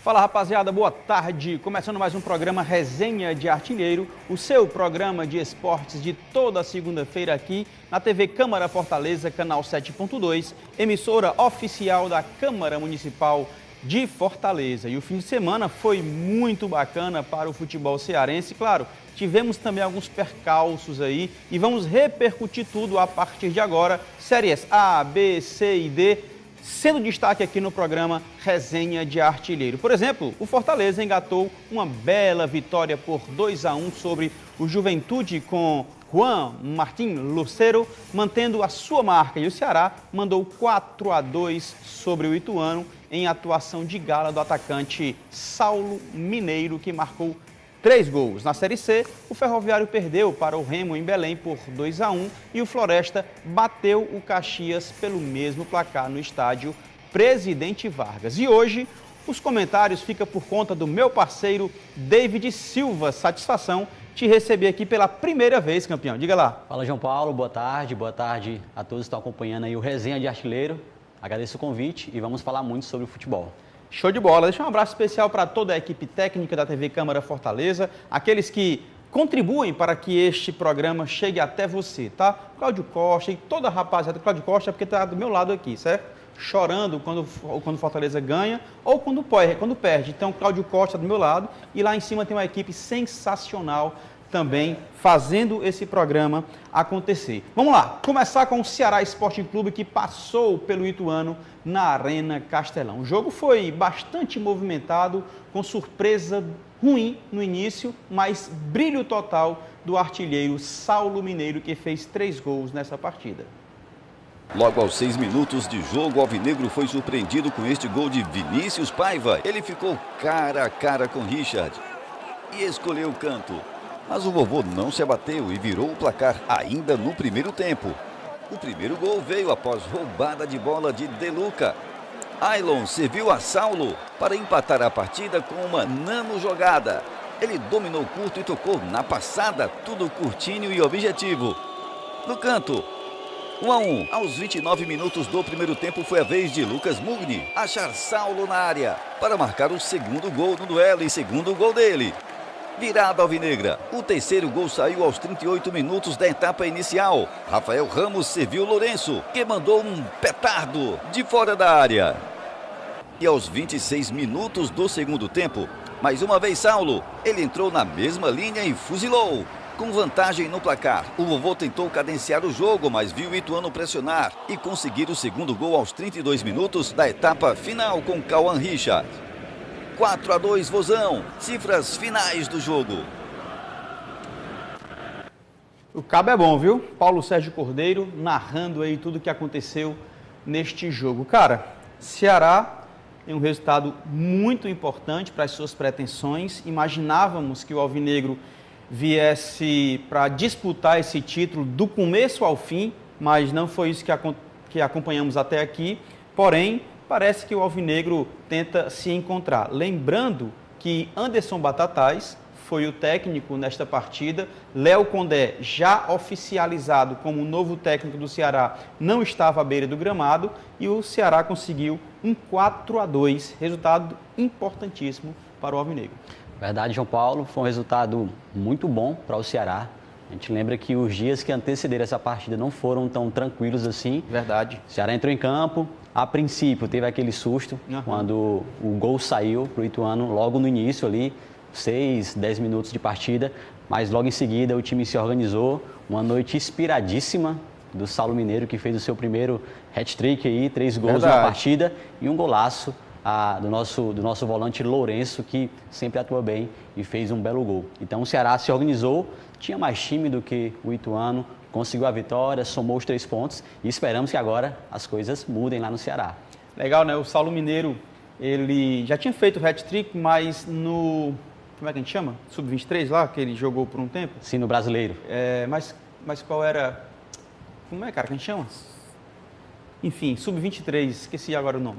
Fala rapaziada, boa tarde. Começando mais um programa Resenha de Artilheiro, o seu programa de esportes de toda segunda-feira aqui na TV Câmara Fortaleza, canal 7.2, emissora oficial da Câmara Municipal de Fortaleza. E o fim de semana foi muito bacana para o futebol cearense, claro. Tivemos também alguns percalços aí e vamos repercutir tudo a partir de agora. Séries A, B, C e D, sendo destaque aqui no programa Resenha de Artilheiro. Por exemplo, o Fortaleza engatou uma bela vitória por 2-1 sobre o Juventude com Juan Martín Lucero, mantendo a sua marca. E o Ceará mandou 4-2 sobre o Ituano em atuação de gala do atacante Saulo Mineiro, que marcou 3 gols. Na Série C, o Ferroviário perdeu para o Remo em Belém por 2-1 e o Floresta bateu o Caxias pelo mesmo placar no estádio Presidente Vargas. E hoje, os comentários ficam por conta do meu parceiro David Silva. Satisfação te receber aqui pela primeira vez, campeão. Diga lá. Fala, João Paulo. Boa tarde a todos que estão acompanhando aí o Resenha de Artilheiro. Agradeço o convite e vamos falar muito sobre o futebol. Show de bola. Deixa um abraço especial para toda a equipe técnica da TV Câmara Fortaleza, aqueles que contribuem para que este programa chegue até você, tá? Cláudio Costa e toda a rapaziada. Cláudio Costa é porque está do meu lado aqui, certo? Chorando quando Fortaleza ganha ou quando perde. Então, Cláudio Costa do meu lado e lá em cima tem uma equipe sensacional também fazendo esse programa acontecer. Vamos lá, começar com o Ceará Sporting Clube, que passou pelo Ituano na Arena Castelão. O jogo foi bastante movimentado, com surpresa ruim no início, mas brilho total do artilheiro Saulo Mineiro, que fez 3 gols nessa partida. Logo aos 6 minutos de jogo, o alvinegro foi surpreendido com este gol de Vinícius Paiva. Ele ficou cara a cara com Richard e escolheu o canto. Mas o vovô não se abateu e virou o placar ainda no primeiro tempo. O primeiro gol veio após roubada de bola de Deluca. Ailon serviu a Saulo para empatar a partida com uma nano jogada. Ele dominou curto e tocou na passada, tudo curtinho e objetivo. No canto, 1-1. Aos 29 minutos do primeiro tempo foi a vez de Lucas Mugni achar Saulo na área para marcar o segundo gol no duelo e segundo gol dele. Virada alvinegra. O terceiro gol saiu aos 38 minutos da etapa inicial. Rafael Ramos serviu Lourenço, que mandou um petardo de fora da área. E aos 26 minutos do segundo tempo, mais uma vez Saulo. Ele entrou na mesma linha e fuzilou. Com vantagem no placar, o vovô tentou cadenciar o jogo, mas viu o Ituano pressionar e conseguir o segundo gol aos 32 minutos da etapa final com Cauã Richard. 4-2, Vozão. Cifras finais do jogo. O cabo é bom, viu? Paulo Sérgio Cordeiro narrando aí tudo o que aconteceu neste jogo. Cara, Ceará tem um resultado muito importante para as suas pretensões. Imaginávamos que o alvinegro viesse para disputar esse título do começo ao fim, mas não foi isso que acompanhamos até aqui. Porém, parece que o alvinegro tenta se encontrar. Lembrando que Anderson Batatais foi o técnico nesta partida. Léo Condé, já oficializado como novo técnico do Ceará, não estava à beira do gramado e o Ceará conseguiu um 4-2, resultado importantíssimo para o alvinegro. Verdade, João Paulo, foi um resultado muito bom para o Ceará. A gente lembra que os dias que antecederam essa partida não foram tão tranquilos assim. Verdade. O Ceará entrou em campo, a princípio teve aquele susto, quando o gol saiu para o Ituano, logo no início ali, 6, 10 minutos de partida, mas logo em seguida o time se organizou, uma noite inspiradíssima do Saulo Mineiro, que fez o seu primeiro hat-trick aí, 3 gols na partida e um golaço do nosso volante Lourenço, que sempre atua bem e fez um belo gol. Então o Ceará se organizou, tinha mais time do que o Ituano, conseguiu a vitória, somou os 3 pontos e esperamos que agora as coisas mudem lá no Ceará. Legal, né? O Saulo Mineiro, ele já tinha feito o hat-trick, mas no... Como é que a gente chama? Sub-23 lá, que ele jogou por um tempo? Sim, no Brasileiro. Mas qual era... Como é, cara, que a gente chama? Enfim, Sub-23, esqueci agora o nome.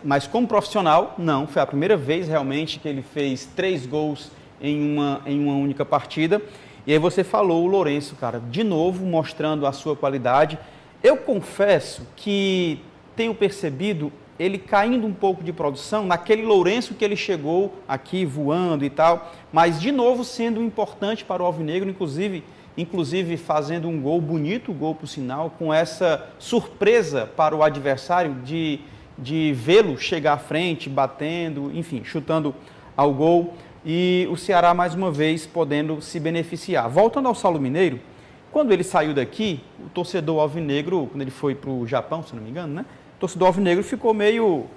Mas como profissional, não. Foi a primeira vez realmente que ele fez 3 gols em uma única partida. E aí você falou o Lourenço, cara, de novo mostrando a sua qualidade. Eu confesso que tenho percebido ele caindo um pouco de produção, naquele Lourenço que ele chegou aqui voando e tal, mas de novo sendo importante para o Alvinegro, inclusive fazendo um gol bonito, gol por sinal, com essa surpresa para o adversário de vê-lo chegar à frente, batendo, enfim, chutando ao gol, e o Ceará mais uma vez podendo se beneficiar. Voltando ao Saulo Mineiro, quando ele saiu daqui, o torcedor alvinegro, quando ele foi para o Japão, se não me engano, né? O torcedor alvinegro ficou meio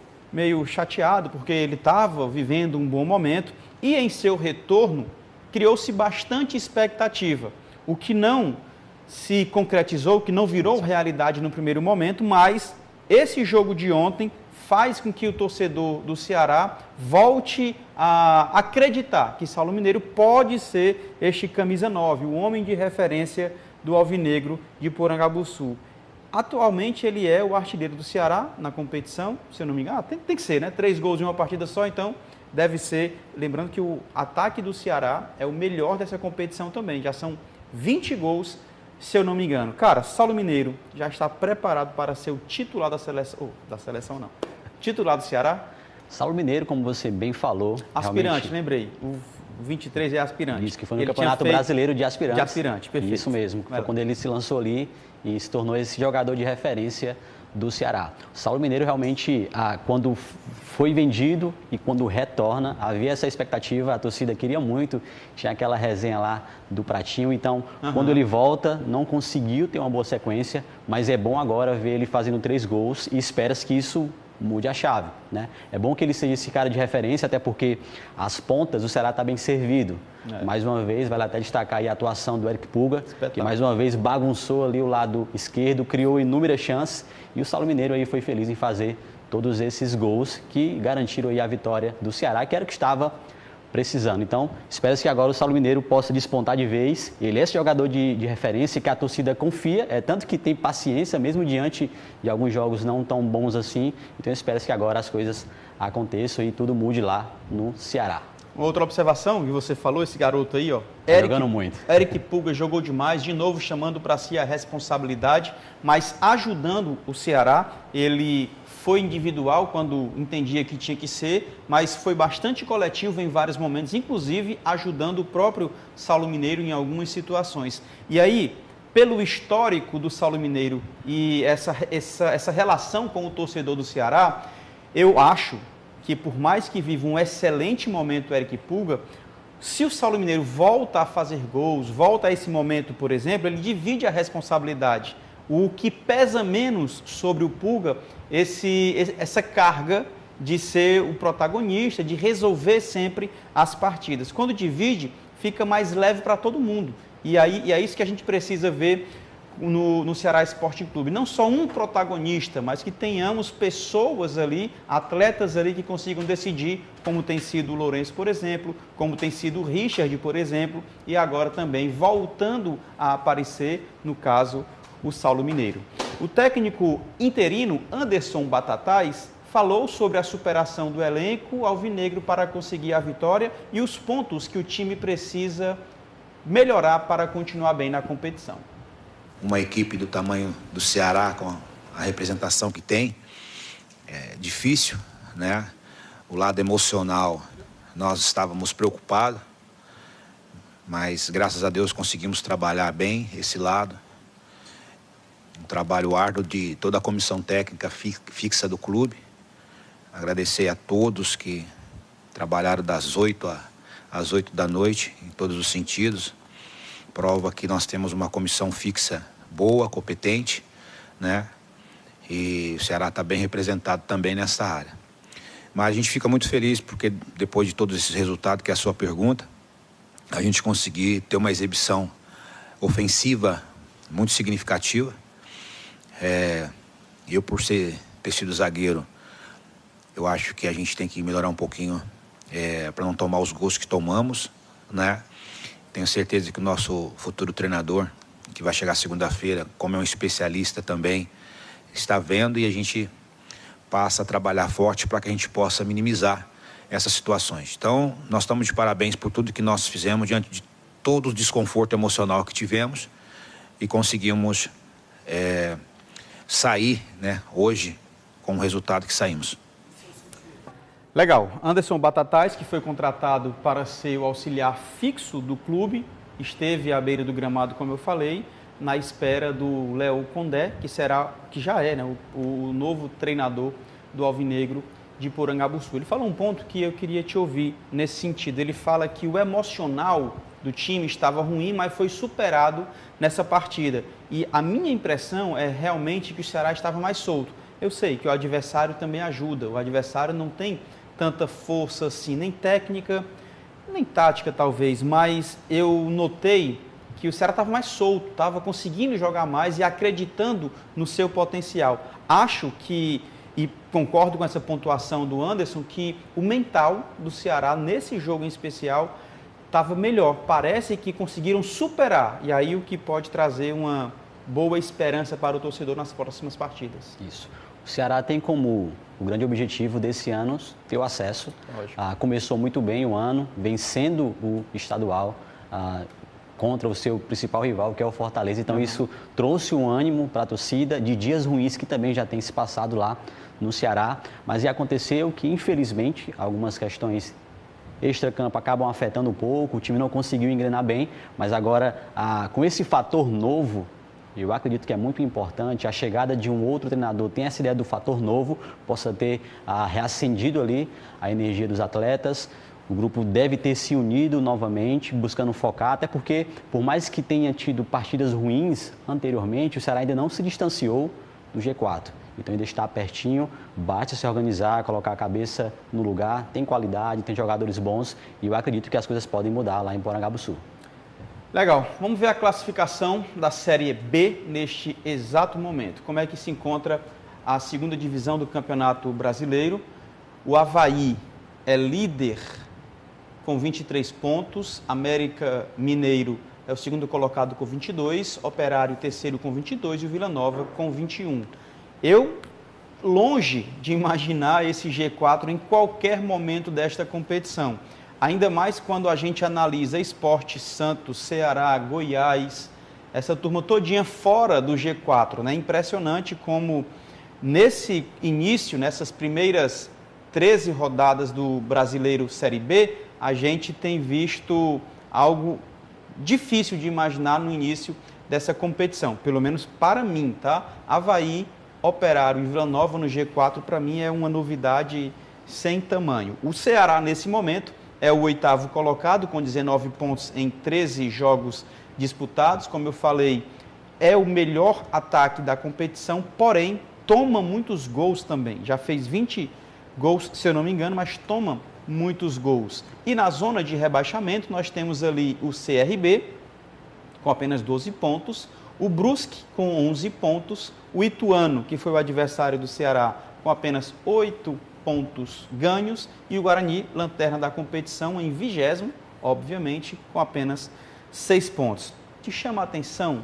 chateado, porque ele estava vivendo um bom momento e em seu retorno criou-se bastante expectativa, o que não se concretizou, que não virou realidade no primeiro momento, mas esse jogo de ontem faz com que o torcedor do Ceará volte a acreditar que Saulo Mineiro pode ser este camisa 9, o homem de referência do Alvinegro de Porangabuçu. Atualmente ele é o artilheiro do Ceará na competição, se eu não me engano, tem que ser, né? 3 gols em uma partida só, então deve ser. Lembrando que o ataque do Ceará é o melhor dessa competição também, já são 20 gols, se eu não me engano. Cara, Saulo Mineiro já está preparado para ser o titular da seleção, titular do Ceará? Saulo Mineiro, como você bem falou... Aspirante, lembrei. O 23 é aspirante. Isso, que foi no Campeonato Brasileiro de Aspirantes. De aspirante, perfeito. Isso mesmo, foi quando ele se lançou ali e se tornou esse jogador de referência do Ceará. O Saulo Mineiro realmente, quando foi vendido e quando retorna, havia essa expectativa, a torcida queria muito, tinha aquela resenha lá do Pratinho, então quando ele volta, não conseguiu ter uma boa sequência, mas é bom agora ver ele fazendo 3 gols e espera-se que isso mude a chave, né? É bom que ele seja esse cara de referência, até porque as pontas do Ceará está bem servido. Mais uma vez, vale até destacar aí a atuação do Eric Pulga, que mais uma vez bagunçou ali o lado esquerdo, criou inúmeras chances, e o Saulo Mineiro aí foi feliz em fazer todos esses gols que garantiram aí a vitória do Ceará, que era o que estava precisando. Então, espero que agora o Saulo Mineiro possa despontar de vez. Ele é esse jogador de referência que a torcida confia, tanto que tem paciência mesmo diante de alguns jogos não tão bons assim. Então, espero que agora as coisas aconteçam e tudo mude lá no Ceará. Outra observação que você falou, esse garoto aí, ó. Jogando muito. Eric Pulga jogou demais, de novo chamando para si a responsabilidade, mas ajudando o Ceará. Ele foi individual quando entendia que tinha que ser, mas foi bastante coletivo em vários momentos, inclusive ajudando o próprio Saulo Mineiro em algumas situações. E aí, pelo histórico do Saulo Mineiro e essa relação com o torcedor do Ceará, eu acho que por mais que viva um excelente momento o Eric Pulga, se o Saulo Mineiro volta a fazer gols, volta a esse momento, por exemplo, ele divide a responsabilidade. O que pesa menos sobre o Pulga, essa carga de ser o protagonista, de resolver sempre as partidas. Quando divide, fica mais leve para todo mundo. E é isso que a gente precisa ver no Ceará Sporting Clube. Não só um protagonista, mas que tenhamos pessoas ali, atletas ali que consigam decidir, como tem sido o Lourenço, por exemplo, como tem sido o Richard, por exemplo, e agora também voltando a aparecer, no caso, o Saulo Mineiro. O técnico interino, Anderson Batatais, falou sobre a superação do elenco alvinegro para conseguir a vitória e os pontos que o time precisa melhorar para continuar bem na competição. Uma equipe do tamanho do Ceará, com a representação que tem, é difícil, né? O lado emocional, nós estávamos preocupados, mas graças a Deus conseguimos trabalhar bem esse lado. Um trabalho árduo de toda a comissão técnica fixa do clube. Agradecer a todos que trabalharam das 8 às 8 da noite, em todos os sentidos. Prova que nós temos uma comissão fixa boa, competente, né? E o Ceará está bem representado também nessa área. Mas a gente fica muito feliz porque depois de todos esses resultados, que é a sua pergunta, a gente conseguir ter uma exibição ofensiva muito significativa. Eu, por ter sido zagueiro, eu acho que a gente tem que melhorar um pouquinho para não tomar os gols que tomamos, né? Tenho certeza que o nosso futuro treinador, que vai chegar segunda-feira, como é um especialista também, está vendo, e a gente passa a trabalhar forte para que a gente possa minimizar essas situações. Então, nós estamos de parabéns por tudo que nós fizemos diante de todo o desconforto emocional que tivemos e conseguimos sair, né, hoje com o resultado que saímos. Legal. Anderson Batatais, que foi contratado para ser o auxiliar fixo do clube, esteve à beira do gramado, como eu falei, na espera do Léo Condé, que já é, né, o novo treinador do Alvinegro de Porangabuçu. Ele falou um ponto que eu queria te ouvir nesse sentido. Ele fala que o emocional do time estava ruim, mas foi superado nessa partida. E a minha impressão é realmente que o Ceará estava mais solto. Eu sei que o adversário também ajuda. O adversário não tem tanta força assim, nem técnica, nem tática talvez, mas eu notei que o Ceará estava mais solto, estava conseguindo jogar mais e acreditando no seu potencial. Acho que, e concordo com essa pontuação do Anderson, que o mental do Ceará nesse jogo em especial estava melhor. Parece que conseguiram superar, e aí o que pode trazer uma boa esperança para o torcedor nas próximas partidas. Isso. O Ceará tem como o grande objetivo desse ano ter o acesso. Começou muito bem o ano, vencendo o estadual contra o seu principal rival, que é o Fortaleza. Então isso trouxe um ânimo para a torcida de dias ruins que também já tem se passado lá no Ceará. Mas aconteceu que, infelizmente, algumas questões extracampo acabam afetando um pouco, o time não conseguiu engrenar bem, mas agora com esse fator novo, eu acredito que é muito importante a chegada de um outro treinador, tem essa ideia do fator novo, possa ter reacendido ali a energia dos atletas. O grupo deve ter se unido novamente, buscando focar, até porque, por mais que tenha tido partidas ruins anteriormente, o Ceará ainda não se distanciou do G4. Então ainda está pertinho, basta se organizar, colocar a cabeça no lugar, tem qualidade, tem jogadores bons e eu acredito que as coisas podem mudar lá em Porangabuçu. Legal, vamos ver a classificação da Série B neste exato momento. Como é que se encontra a segunda divisão do Campeonato Brasileiro? O Avaí é líder com 23 pontos, América Mineiro é o segundo colocado com 22, Operário terceiro com 22 e o Vila Nova com 21. Eu, longe de imaginar esse G4 em qualquer momento desta competição. Ainda mais quando a gente analisa Sport, Santos, Ceará, Goiás, essa turma todinha fora do G4, né? Impressionante como nesse início, nessas primeiras 13 rodadas do Brasileiro Série B, a gente tem visto algo difícil de imaginar no início dessa competição, pelo menos para mim, tá? Avaí, Operário e Vila Nova no G4, para mim é uma novidade sem tamanho. O Ceará, nesse momento, é o oitavo colocado, com 19 pontos em 13 jogos disputados. Como eu falei, é o melhor ataque da competição, porém, toma muitos gols também. Já fez 20 gols, se eu não me engano, mas toma muitos gols. E na zona de rebaixamento, nós temos ali o CRB, com apenas 12 pontos, o Brusque, com 11 pontos, o Ituano, que foi o adversário do Ceará, com apenas 8 pontos ganhos, e o Guarani, lanterna da competição, em 20º, obviamente, com apenas 6 pontos. Te chama a atenção,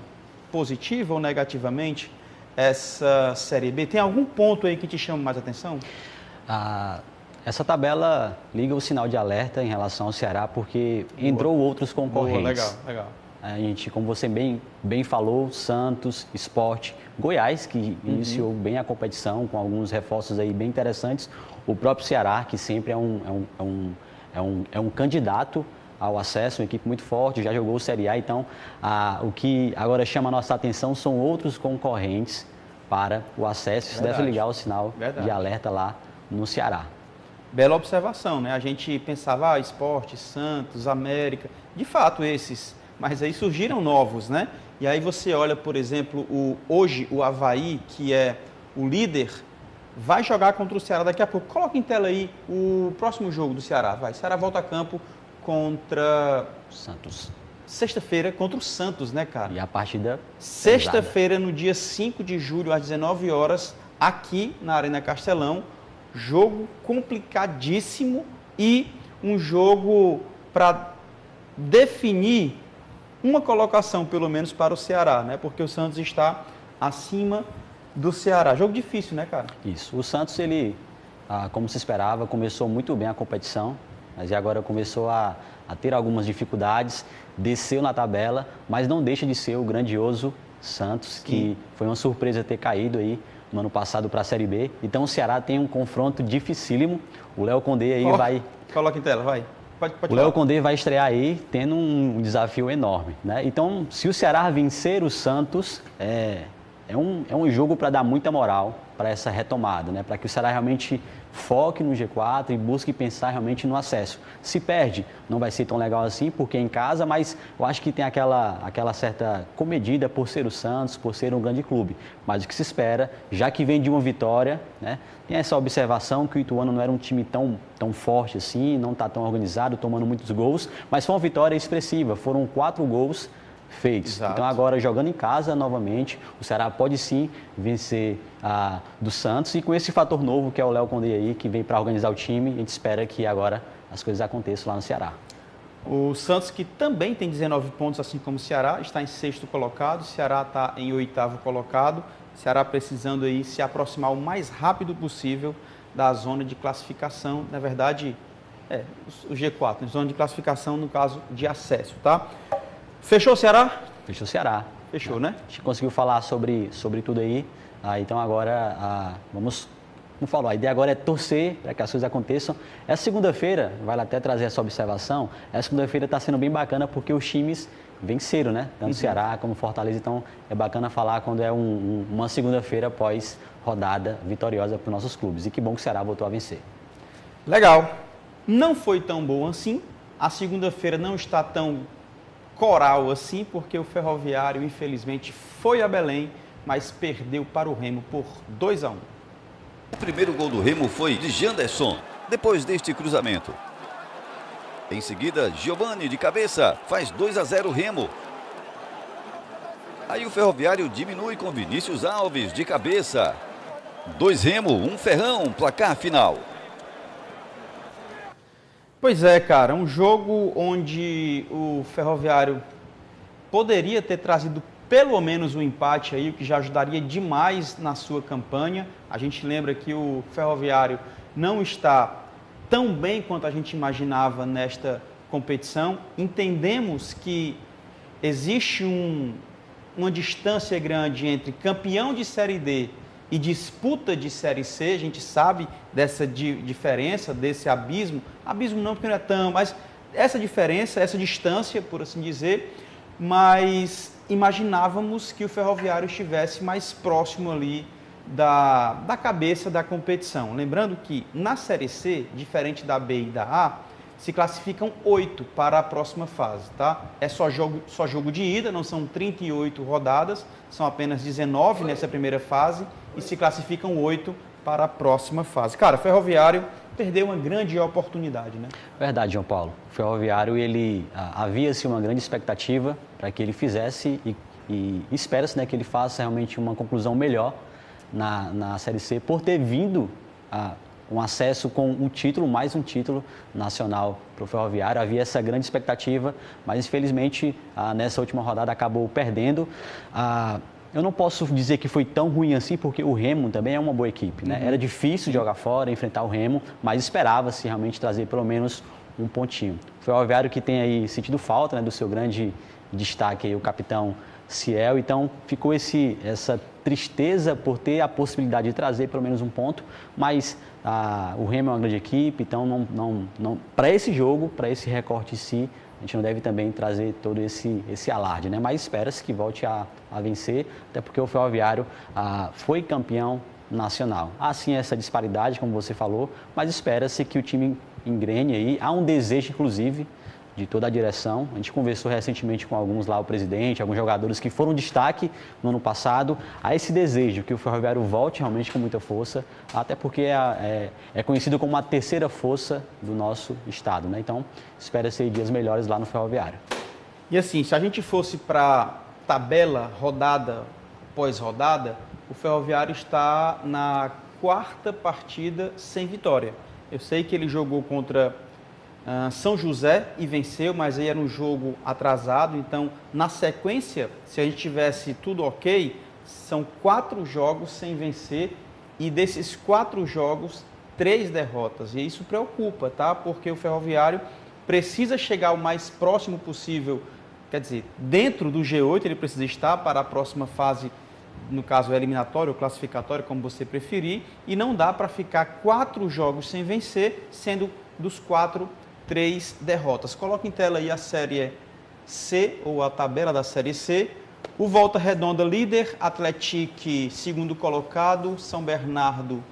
positiva ou negativamente, essa Série B? Tem algum ponto aí que te chama mais atenção? Essa tabela liga o sinal de alerta em relação ao Ceará, porque entrou outros concorrentes. Legal. A gente, como você bem falou, Santos, Sport, Goiás, que iniciou bem a competição, com alguns reforços aí bem interessantes. O próprio Ceará, que sempre é um candidato ao acesso, uma equipe muito forte, já jogou o Série A. Então, o que agora chama a nossa atenção são outros concorrentes para o acesso. Isso deve ligar o sinal de alerta lá no Ceará. Bela observação, né? A gente pensava, Sport, Santos, América, de fato esses, mas aí surgiram novos, né? E aí você olha, por exemplo, hoje o Avaí, que é o líder, vai jogar contra o Ceará daqui a pouco. Coloca em tela aí o próximo jogo do Ceará. O Ceará volta a campo contra Santos. Sexta-feira contra o Santos, né, cara? E a partida sexta-feira, no dia 5 de julho, às 19 horas, aqui na Arena Castelão. Jogo complicadíssimo e um jogo para definir uma colocação, pelo menos, para o Ceará, né? Porque o Santos está acima do Ceará. Jogo difícil, né, cara? Isso. O Santos, ele, como se esperava, começou muito bem a competição, mas agora começou a ter algumas dificuldades, desceu na tabela, mas não deixa de ser o grandioso Santos, que foi uma surpresa ter caído aí no ano passado para a Série B. Então o Ceará tem um confronto dificílimo. O Léo Condé aí vai... Coloca em tela, vai. Pode o Léo Condé vai estrear aí tendo um desafio enorme, né? Então, se o Ceará vencer o Santos, é um jogo para dar muita moral para essa retomada, né? Para que o Ceará realmente foque no G4 e busque pensar realmente no acesso. Se perde, não vai ser tão legal assim, porque é em casa, mas eu acho que tem aquela certa comedida por ser o Santos, por ser um grande clube. Mas o que se espera, já que vem de uma vitória, né? Tem essa observação que o Ituano não era um time tão forte assim, não está tão organizado, tomando muitos gols, mas foi uma vitória expressiva, foram 4 gols feitos. Exato. Então agora jogando em casa novamente, o Ceará pode sim vencer do Santos e com esse fator novo que é o Léo Condé aí, que vem para organizar o time, a gente espera que agora as coisas aconteçam lá no Ceará. O Santos, que também tem 19 pontos, assim como o Ceará, está em 6º colocado, o Ceará está em 8º colocado, o Ceará precisando aí se aproximar o mais rápido possível da zona de classificação, na verdade, o G4, zona de classificação no caso de acesso, tá? Fechou o Ceará? Fechou o Ceará. Fechou, né? A gente conseguiu falar sobre tudo aí. Então agora vamos, como falou, a ideia agora é torcer para que as coisas aconteçam. Essa segunda-feira, vale até trazer essa observação, essa segunda-feira está sendo bem bacana porque os times venceram, né? Tanto o Ceará como Fortaleza, então é bacana falar quando é uma segunda-feira após rodada vitoriosa para os nossos clubes. E que bom que o Ceará voltou a vencer. Legal. Não foi tão bom assim. A segunda-feira não está tão coral assim, porque o Ferroviário, infelizmente, foi a Belém, mas perdeu para o Remo por 2-1. O primeiro gol do Remo foi de Janderson, depois deste cruzamento. Em seguida, Giovani de cabeça, faz 2-0 Remo. Aí o Ferroviário diminui com Vinícius Alves de cabeça. 2 Remo, 1 Ferrão, placar final. Pois é, cara, um jogo onde o Ferroviário poderia ter trazido pelo menos um empate aí, o que já ajudaria demais na sua campanha. A gente lembra que o Ferroviário não está tão bem quanto a gente imaginava nesta competição. Entendemos que existe uma distância grande entre campeão de Série D e disputa de Série C, a gente sabe dessa diferença, desse abismo não porque não é tão, mas essa diferença, essa distância, por assim dizer, mas imaginávamos que o Ferroviário estivesse mais próximo ali da cabeça da competição. Lembrando que na Série C, diferente da B e da A, se classificam 8 para a próxima fase, tá? É só jogo de ida, não são 38 rodadas, são apenas 19 nessa primeira fase e se classificam 8 para a próxima fase. Cara, o Ferroviário perdeu uma grande oportunidade, né? Verdade, João Paulo. O Ferroviário, havia-se uma grande expectativa para que ele fizesse e espera-se, né, que ele faça realmente uma conclusão melhor na Série C por ter vindo um acesso com um título, mais um título nacional para o Ferroviário. Havia essa grande expectativa, mas infelizmente nessa última rodada acabou perdendo. Eu não posso dizer que foi tão ruim assim, porque o Remo também é uma boa equipe, né? Era difícil jogar fora, enfrentar o Remo, mas esperava-se realmente trazer pelo menos um pontinho. O Ferroviário que tem aí sentido falta, né, do seu grande destaque aí, o capitão Ciel, então ficou essa tristeza por ter a possibilidade de trazer pelo menos um ponto, mas o Remo é uma grande equipe, então não para esse jogo, para esse recorte em si, a gente não deve também trazer todo esse alarde, né? Mas espera-se que volte a vencer, até porque o Ferroviário foi campeão nacional. Há sim essa disparidade, como você falou, mas espera-se que o time engrene aí. Há um desejo, inclusive, de toda a direção. A gente conversou recentemente com alguns lá, o presidente, alguns jogadores que foram destaque no ano passado. Há esse desejo que o Ferroviário volte realmente com muita força, até porque é conhecido como a terceira força do nosso estado, né? Então, espera-se dias melhores lá no Ferroviário. E assim, se a gente fosse para tabela, rodada após rodada, o Ferroviário está na 4ª partida sem vitória. Eu sei que ele jogou contra São José e venceu, mas aí era um jogo atrasado, então na sequência, se a gente tivesse tudo ok, são 4 jogos sem vencer e desses 4 jogos, 3 derrotas, e isso preocupa, tá? Porque o Ferroviário precisa chegar o mais próximo possível, quer dizer, dentro do G8 ele precisa estar para a próxima fase no caso eliminatório ou classificatório, como você preferir, e não dá para ficar 4 jogos sem vencer, sendo dos 4, 3 derrotas. Coloca em tela aí a Série C, ou a tabela da Série C. O Volta Redonda líder, Atlético segundo colocado, São Bernardo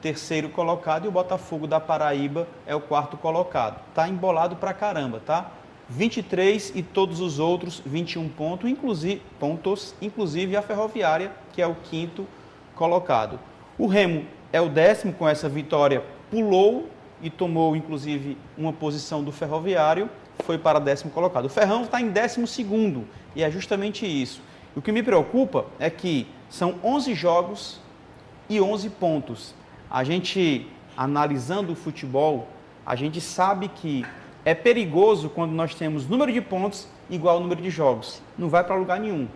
terceiro colocado e o Botafogo da Paraíba é o 4º colocado. Tá embolado pra caramba, tá? 23 e todos os outros 21 pontos, inclusive a Ferroviária, que é o 5º colocado. O Remo é o 10º com essa vitória, pulou e tomou inclusive uma posição do Ferroviário, foi para 10º colocado. O Ferrão está em 12º e é justamente isso. O que me preocupa é que são 11 jogos e 11 pontos. A gente, analisando o futebol, a gente sabe que é perigoso quando nós temos número de pontos igual ao número de jogos. Não vai para lugar nenhum.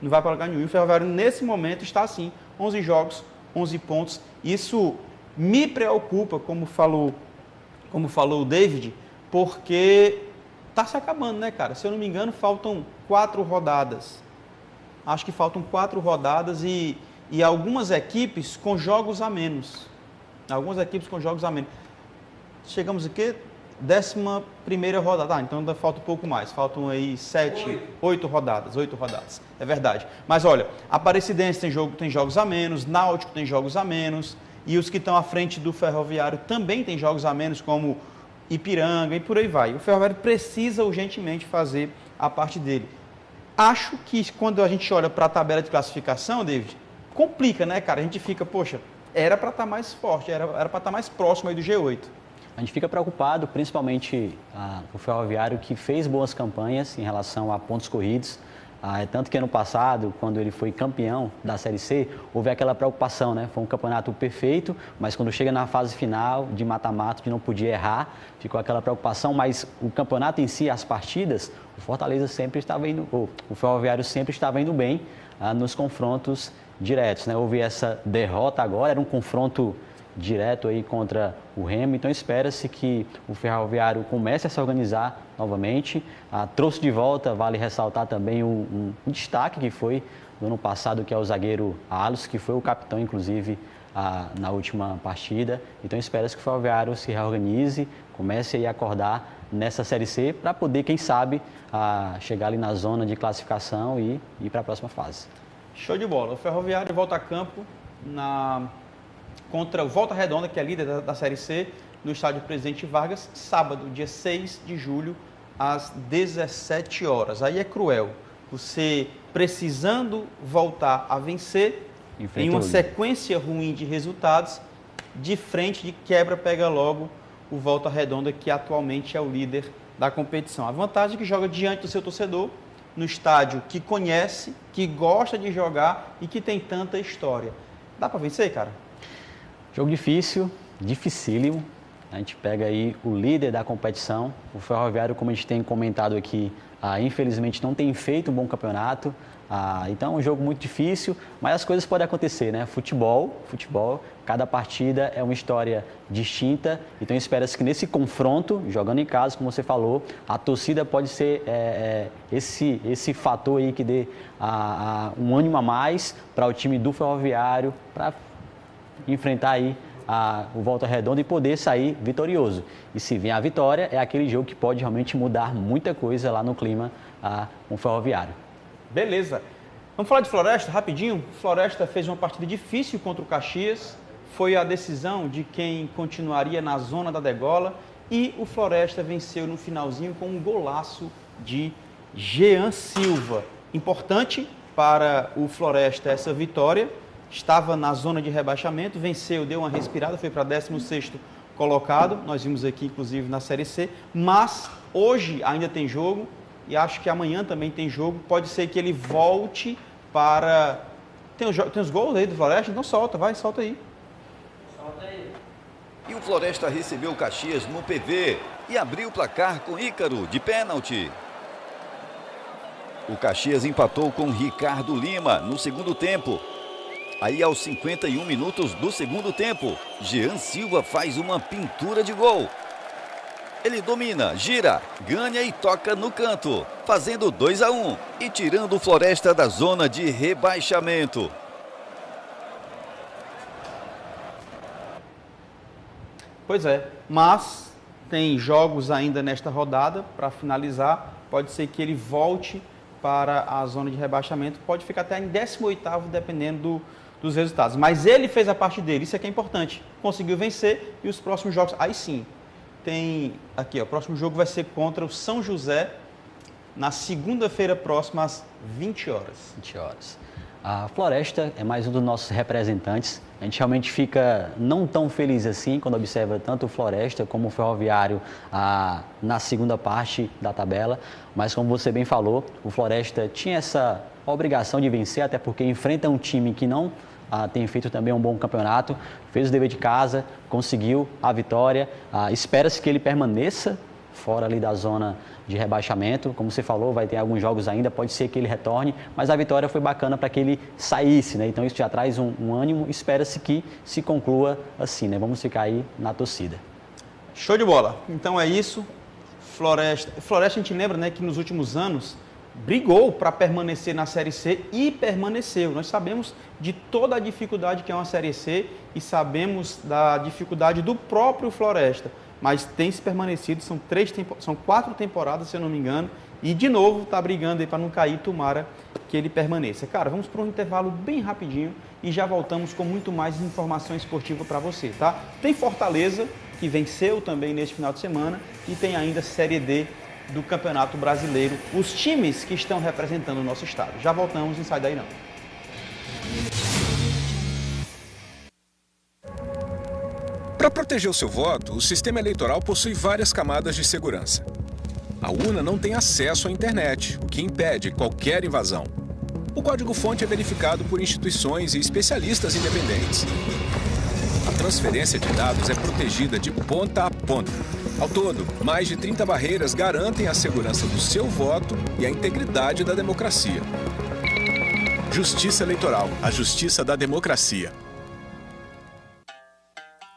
Não vai para lugar nenhum. E o Ferroviário, nesse momento, está assim, 11 jogos, 11 pontos. Isso me preocupa, como falou o David, porque está se acabando, né, cara? Se eu não me engano, faltam 4 rodadas. Acho que faltam 4 rodadas e algumas equipes com jogos a menos. Chegamos aqui, 11ª rodada. Então ainda falta um pouco mais. Faltam aí 8 rodadas. É verdade. Mas olha, Aparecidense tem jogos a menos, Náutico tem jogos a menos. E os que estão à frente do Ferroviário também tem jogos a menos, como Ipiranga e por aí vai. O Ferroviário precisa urgentemente fazer a parte dele. Acho que quando a gente olha para a tabela de classificação, David, complica, né, cara? A gente fica, poxa, era para estar mais forte, era para estar mais próximo aí do G8. A gente fica preocupado, principalmente o Ferroviário, que fez boas campanhas em relação a pontos corridos. Tanto que ano passado, quando ele foi campeão da Série C, houve aquela preocupação, né? Foi um campeonato perfeito, mas quando chega na fase final de mata-mata, que não podia errar, ficou aquela preocupação, mas o campeonato em si, as partidas, o Fortaleza sempre estava indo, o Ferroviário sempre estava indo bem nos confrontos diretos, né? Houve essa derrota agora, era um confronto direto aí contra o Remo, então espera-se que o Ferroviário comece a se organizar novamente. Trouxe de volta, vale ressaltar também um destaque que foi do ano passado, que é o zagueiro Alisson, que foi o capitão, inclusive, na última partida. Então espera-se que o Ferroviário se reorganize, comece aí a acordar nessa Série C para poder, quem sabe, chegar ali na zona de classificação e ir para a próxima fase. Show de bola. O Ferroviário volta a campo contra o Volta Redonda, que é líder da Série C, no estádio Presidente Vargas, sábado, dia 6 de julho, às 17 horas. Aí é cruel. Você precisando voltar a vencer em uma sequência ruim de resultados, de frente, de quebra, pega logo o Volta Redonda, que atualmente é o líder da competição. A vantagem é que joga diante do seu torcedor, no estádio que conhece, que gosta de jogar e que tem tanta história. Dá para vencer, cara? Jogo difícil, dificílimo. A gente pega aí o líder da competição. O Ferroviário, como a gente tem comentado aqui, infelizmente não tem feito um bom campeonato. Então é um jogo muito difícil, mas as coisas podem acontecer, né? Futebol, cada partida é uma história distinta. Então espera-se que nesse confronto, jogando em casa, como você falou, a torcida pode ser esse fator aí que dê um ânimo a mais para o time do Ferroviário, para enfrentar aí o Volta Redonda e poder sair vitorioso. E se vier a vitória, é aquele jogo que pode realmente mudar muita coisa lá no clima com o Ferroviário. Beleza. Vamos falar de Floresta rapidinho? Floresta fez uma partida difícil contra o Caxias. Foi a decisão de quem continuaria na zona da degola. E o Floresta venceu no finalzinho com um golaço de Jean Silva. Importante para o Floresta essa vitória. Estava na zona de rebaixamento, venceu, deu uma respirada, foi para 16º colocado. Nós vimos aqui, inclusive, na Série C. Mas hoje ainda tem jogo e acho que amanhã também tem jogo. Pode ser que ele volte para... Tem os gols aí do Floresta? Então solta aí. E o Floresta recebeu o Caxias no PV e abriu o placar com Ícaro, de pênalti. O Caxias empatou com Ricardo Lima no segundo tempo. Aí, aos 51 minutos do segundo tempo, Jean Silva faz uma pintura de gol. Ele domina, gira, ganha e toca no canto, fazendo 2-1 e tirando o Floresta da zona de rebaixamento. Pois é, mas tem jogos ainda nesta rodada para finalizar. Pode ser que ele volte para a zona de rebaixamento, pode ficar até em 18º, dependendo dos resultados. Mas ele fez a parte dele, isso é que é importante. Conseguiu vencer e os próximos jogos, aí sim, tem aqui, ó, o próximo jogo vai ser contra o São José, na segunda-feira próxima, às 20 horas. 20 horas. A Floresta é mais um dos nossos representantes. A gente realmente fica não tão feliz assim quando observa tanto o Floresta como o Ferroviário na segunda parte da tabela. Mas como você bem falou, o Floresta tinha essa obrigação de vencer, até porque enfrenta um time que não tem feito também um bom campeonato, fez o dever de casa, conseguiu a vitória. Espera-se que ele permaneça fora ali da zona de rebaixamento. Como você falou, vai ter alguns jogos ainda, pode ser que ele retorne, mas a vitória foi bacana para que ele saísse, né? Então isso já traz um ânimo, espera-se que se conclua assim, né? Vamos ficar aí na torcida. Show de bola. Então é isso. Floresta a gente lembra, né, que nos últimos anos brigou para permanecer na Série C e permaneceu. Nós sabemos de toda a dificuldade que é uma Série C e sabemos da dificuldade do próprio Floresta. Mas tem se permanecido, são 4 temporadas, se eu não me engano, e de novo está brigando aí para não cair, tomara que ele permaneça. Cara, vamos para um intervalo bem rapidinho e já voltamos com muito mais informação esportiva para você, tá? Tem Fortaleza, que venceu também neste final de semana, e tem ainda Série D do Campeonato Brasileiro, os times que estão representando o nosso estado. Já voltamos, não sai daí não. Para proteger o seu voto, o sistema eleitoral possui várias camadas de segurança. A urna não tem acesso à internet, o que impede qualquer invasão. O código-fonte é verificado por instituições e especialistas independentes. A transferência de dados é protegida de ponta a ponta. Ao todo, mais de 30 barreiras garantem a segurança do seu voto e a integridade da democracia. Justiça Eleitoral, a justiça da democracia.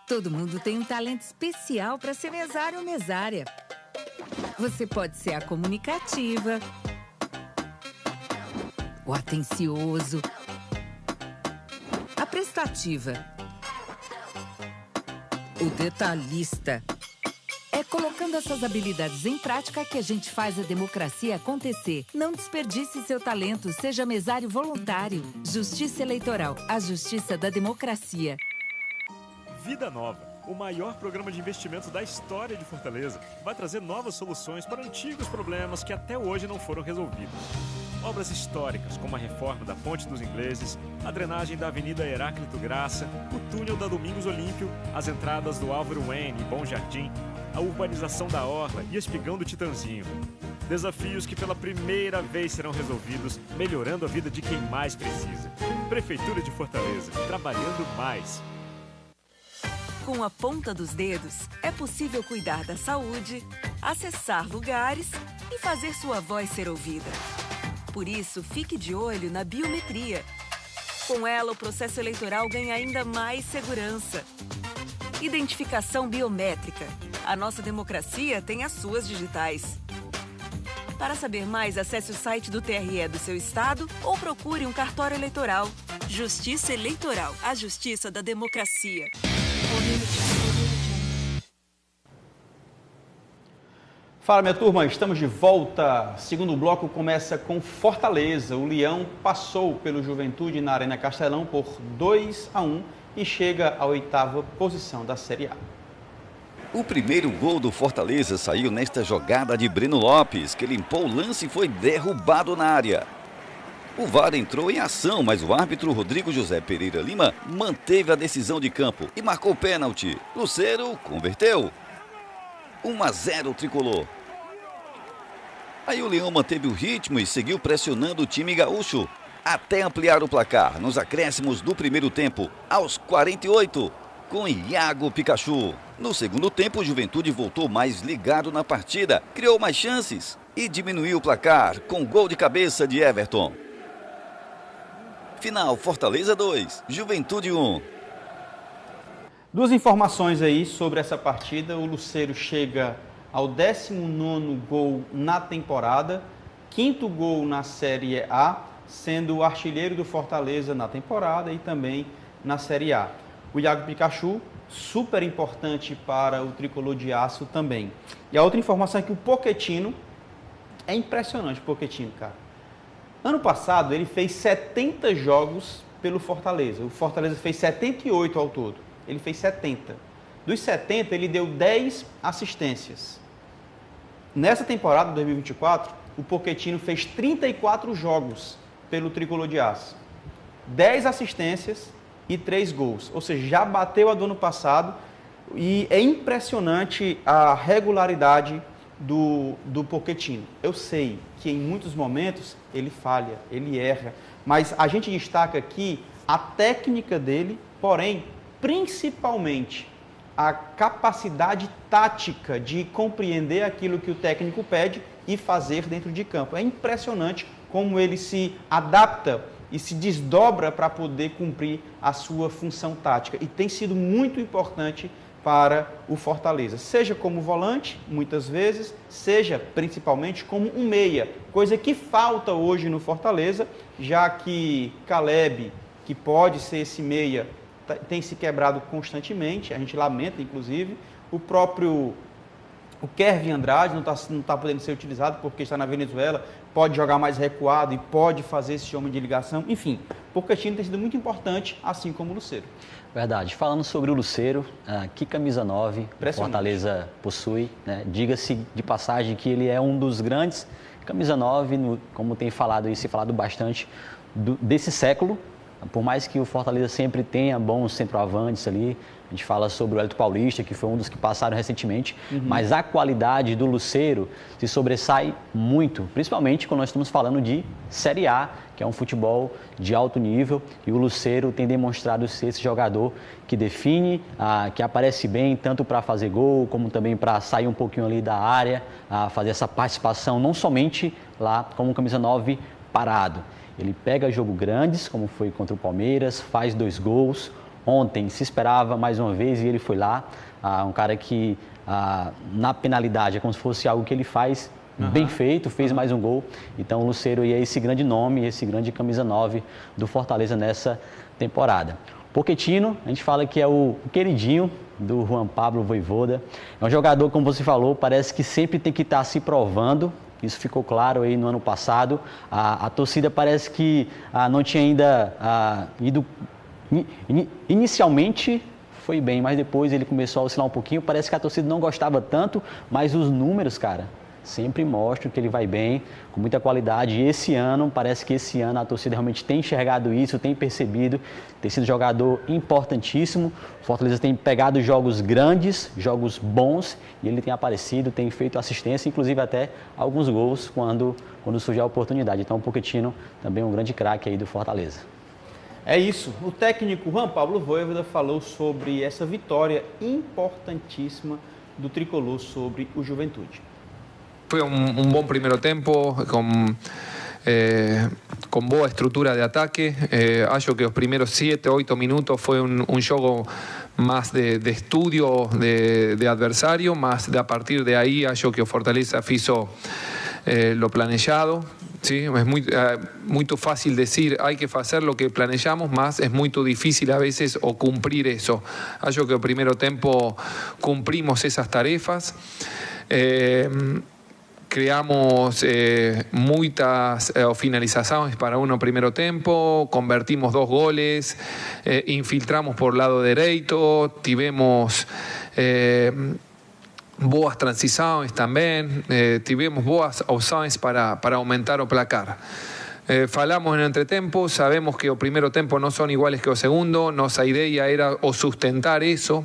Todo mundo tem um talento especial para ser mesário ou mesária. Você pode ser a comunicativa, o atencioso, a prestativa, o detalhista. É colocando essas habilidades em prática que a gente faz a democracia acontecer. Não desperdice seu talento, seja mesário voluntário. Justiça Eleitoral, a justiça da democracia. Vida Nova, o maior programa de investimentos da história de Fortaleza, vai trazer novas soluções para antigos problemas que até hoje não foram resolvidos. Obras históricas, como a reforma da Ponte dos Ingleses, a drenagem da Avenida Heráclito Graça, o túnel da Domingos Olímpio, as entradas do Álvaro Wayne e Bom Jardim, a urbanização da Orla e Espigão do Titanzinho. Desafios que pela primeira vez serão resolvidos, melhorando a vida de quem mais precisa. Prefeitura de Fortaleza, trabalhando mais. Com a ponta dos dedos, é possível cuidar da saúde, acessar lugares e fazer sua voz ser ouvida. Por isso, fique de olho na biometria. Com ela, o processo eleitoral ganha ainda mais segurança. Identificação biométrica. A nossa democracia tem as suas digitais. Para saber mais, acesse o site do TRE do seu estado ou procure um cartório eleitoral. Justiça Eleitoral, a justiça da democracia. Fala, minha turma, estamos de volta. Segundo bloco começa com Fortaleza. O Leão passou pelo Juventude na Arena Castelão por 2-1 e chega à 8ª posição da Série A. O primeiro gol do Fortaleza saiu nesta jogada de Breno Lopes, que limpou o lance e foi derrubado na área. O VAR entrou em ação, mas o árbitro Rodrigo José Pereira Lima manteve a decisão de campo e marcou pênalti. Lucero converteu. 1-0 tricolor. Aí o Leão manteve o ritmo e seguiu pressionando o time gaúcho até ampliar o placar nos acréscimos do primeiro tempo, aos 48, com Iago Pikachu. No segundo tempo, o Juventude voltou mais ligado na partida, criou mais chances e diminuiu o placar com gol de cabeça de Everton. Final, Fortaleza 2, Juventude 1. Duas informações aí sobre essa partida. O Lucero chega ao 19º gol na temporada, 5º gol na Série A, sendo o artilheiro do Fortaleza na temporada e também na Série A. O Iago Pikachu, super importante para o tricolor de aço também. E a outra informação é que o Pochettino, é impressionante o Pochettino, cara. Ano passado ele fez 70 jogos pelo Fortaleza. O Fortaleza fez 78 ao todo. Ele fez 70. Dos 70, ele deu 10 assistências. Nessa temporada, 2024, o Pochettino fez 34 jogos pelo tricolor de aço. 10 assistências e 3 gols. Ou seja, já bateu a do ano passado e é impressionante a regularidade do Pochettino. Eu sei que em muitos momentos ele falha, ele erra, mas a gente destaca aqui a técnica dele, porém, principalmente a capacidade tática de compreender aquilo que o técnico pede e fazer dentro de campo. É impressionante como ele se adapta e se desdobra para poder cumprir a sua função tática. E tem sido muito importante para o Fortaleza, seja como volante, muitas vezes, seja principalmente como um meia, coisa que falta hoje no Fortaleza, já que Caleb, que pode ser esse meia, tem se quebrado constantemente, a gente lamenta, inclusive, o Kevin Andrade não está podendo ser utilizado porque está na Venezuela, pode jogar mais recuado e pode fazer esse homem de ligação. Enfim, o Pochettino tem sido muito importante, assim como o Lucero. Verdade. Falando sobre o Lucero, que camisa 9 o Fortaleza possui, né? Diga-se de passagem que ele é um dos grandes camisa 9, como tem falado e se falado bastante, desse século. Por mais que o Fortaleza sempre tenha bons centroavantes ali, a gente fala sobre o Hélito Paulista, que foi um dos que passaram recentemente, mas a qualidade do Lucero se sobressai muito, principalmente quando nós estamos falando de Série A, que é um futebol de alto nível, e o Lucero tem demonstrado ser esse jogador que define, que aparece bem, tanto para fazer gol, como também para sair um pouquinho ali da área, fazer essa participação, não somente lá como camisa 9 parado. Ele pega jogo grandes, como foi contra o Palmeiras, faz 2 gols. Ontem se esperava mais uma vez e ele foi lá. Um cara que na penalidade é como se fosse algo que ele faz bem feito, fez mais um gol. Então o Lucero é esse grande nome, esse grande camisa 9 do Fortaleza nessa temporada. Pochettino, a gente fala que é o queridinho do Juan Pablo Vojvoda. É um jogador, como você falou, parece que sempre tem que estar se provando. Isso ficou claro aí no ano passado. A torcida parece que não tinha ainda ido... Inicialmente foi bem, mas depois ele começou a oscilar um pouquinho. Parece que a torcida não gostava tanto, mas os números, cara, sempre mostram que ele vai bem, com muita qualidade. E esse ano, parece que esse ano a torcida realmente tem enxergado isso, tem percebido, tem sido jogador importantíssimo. O Fortaleza tem pegado jogos grandes, jogos bons, e ele tem aparecido, tem feito assistência, inclusive até alguns gols quando surge a oportunidade. Então o Pochettino também é um grande craque aí do Fortaleza. É isso. O técnico Juan Pablo Vojvoda falou sobre essa vitória importantíssima do tricolor sobre o Juventude. Fue un buen primer tiempo con boa estructura de ataque. Acho que los primeros 7, 8 minutos fue un juego más de estudio de adversario, más de a partir de ahí acho que o Fortaleza hizo lo planejado. Sí, es muy fácil decir hay que hacer lo que planejamos, más es muy difícil a veces o cumplir eso. Acho que el primer tiempo cumplimos esas tarefas. Creamos muchas finalizaciones para uno primer tiempo, convertimos 2 goles, infiltramos por lado derecho, tivemos boas transições também, tivemos boas opções para aumentar o placar. Falamos en entretempo, sabemos que o primeiro tempo no son iguales que o segundo, nossa ideia era o sustentar eso,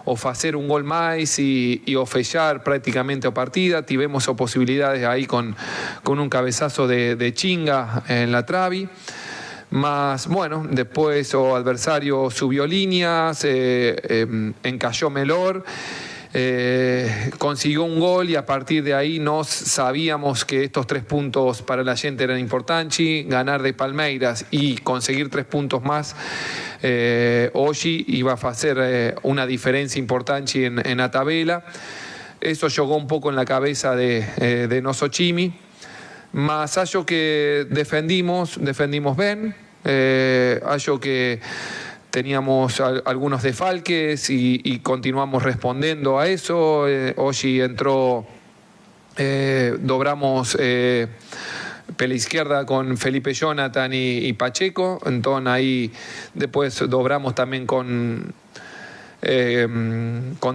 o hacer un gol más y o fechar prácticamente a partida. Tivemos posibilidades ahí con un cabezazo de Chinga en la travi. Mas bueno, después o adversario subió líneas, encalló Melor, consiguió un gol y a partir de ahí nos sabíamos que estos 3 puntos para la gente eran importantes. Ganar de Palmeiras y conseguir 3 puntos más hoy iba a hacer una diferencia importante en la tabela. Eso jugó un poco en la cabeza de Nosochimi, mas acho que defendimos bien. Acho que teníamos algunos desfalques y continuamos respondiendo a eso. Hoy entró, dobramos pela izquierda con Felipe Jonathan y Pacheco, entonces ahí después dobramos también con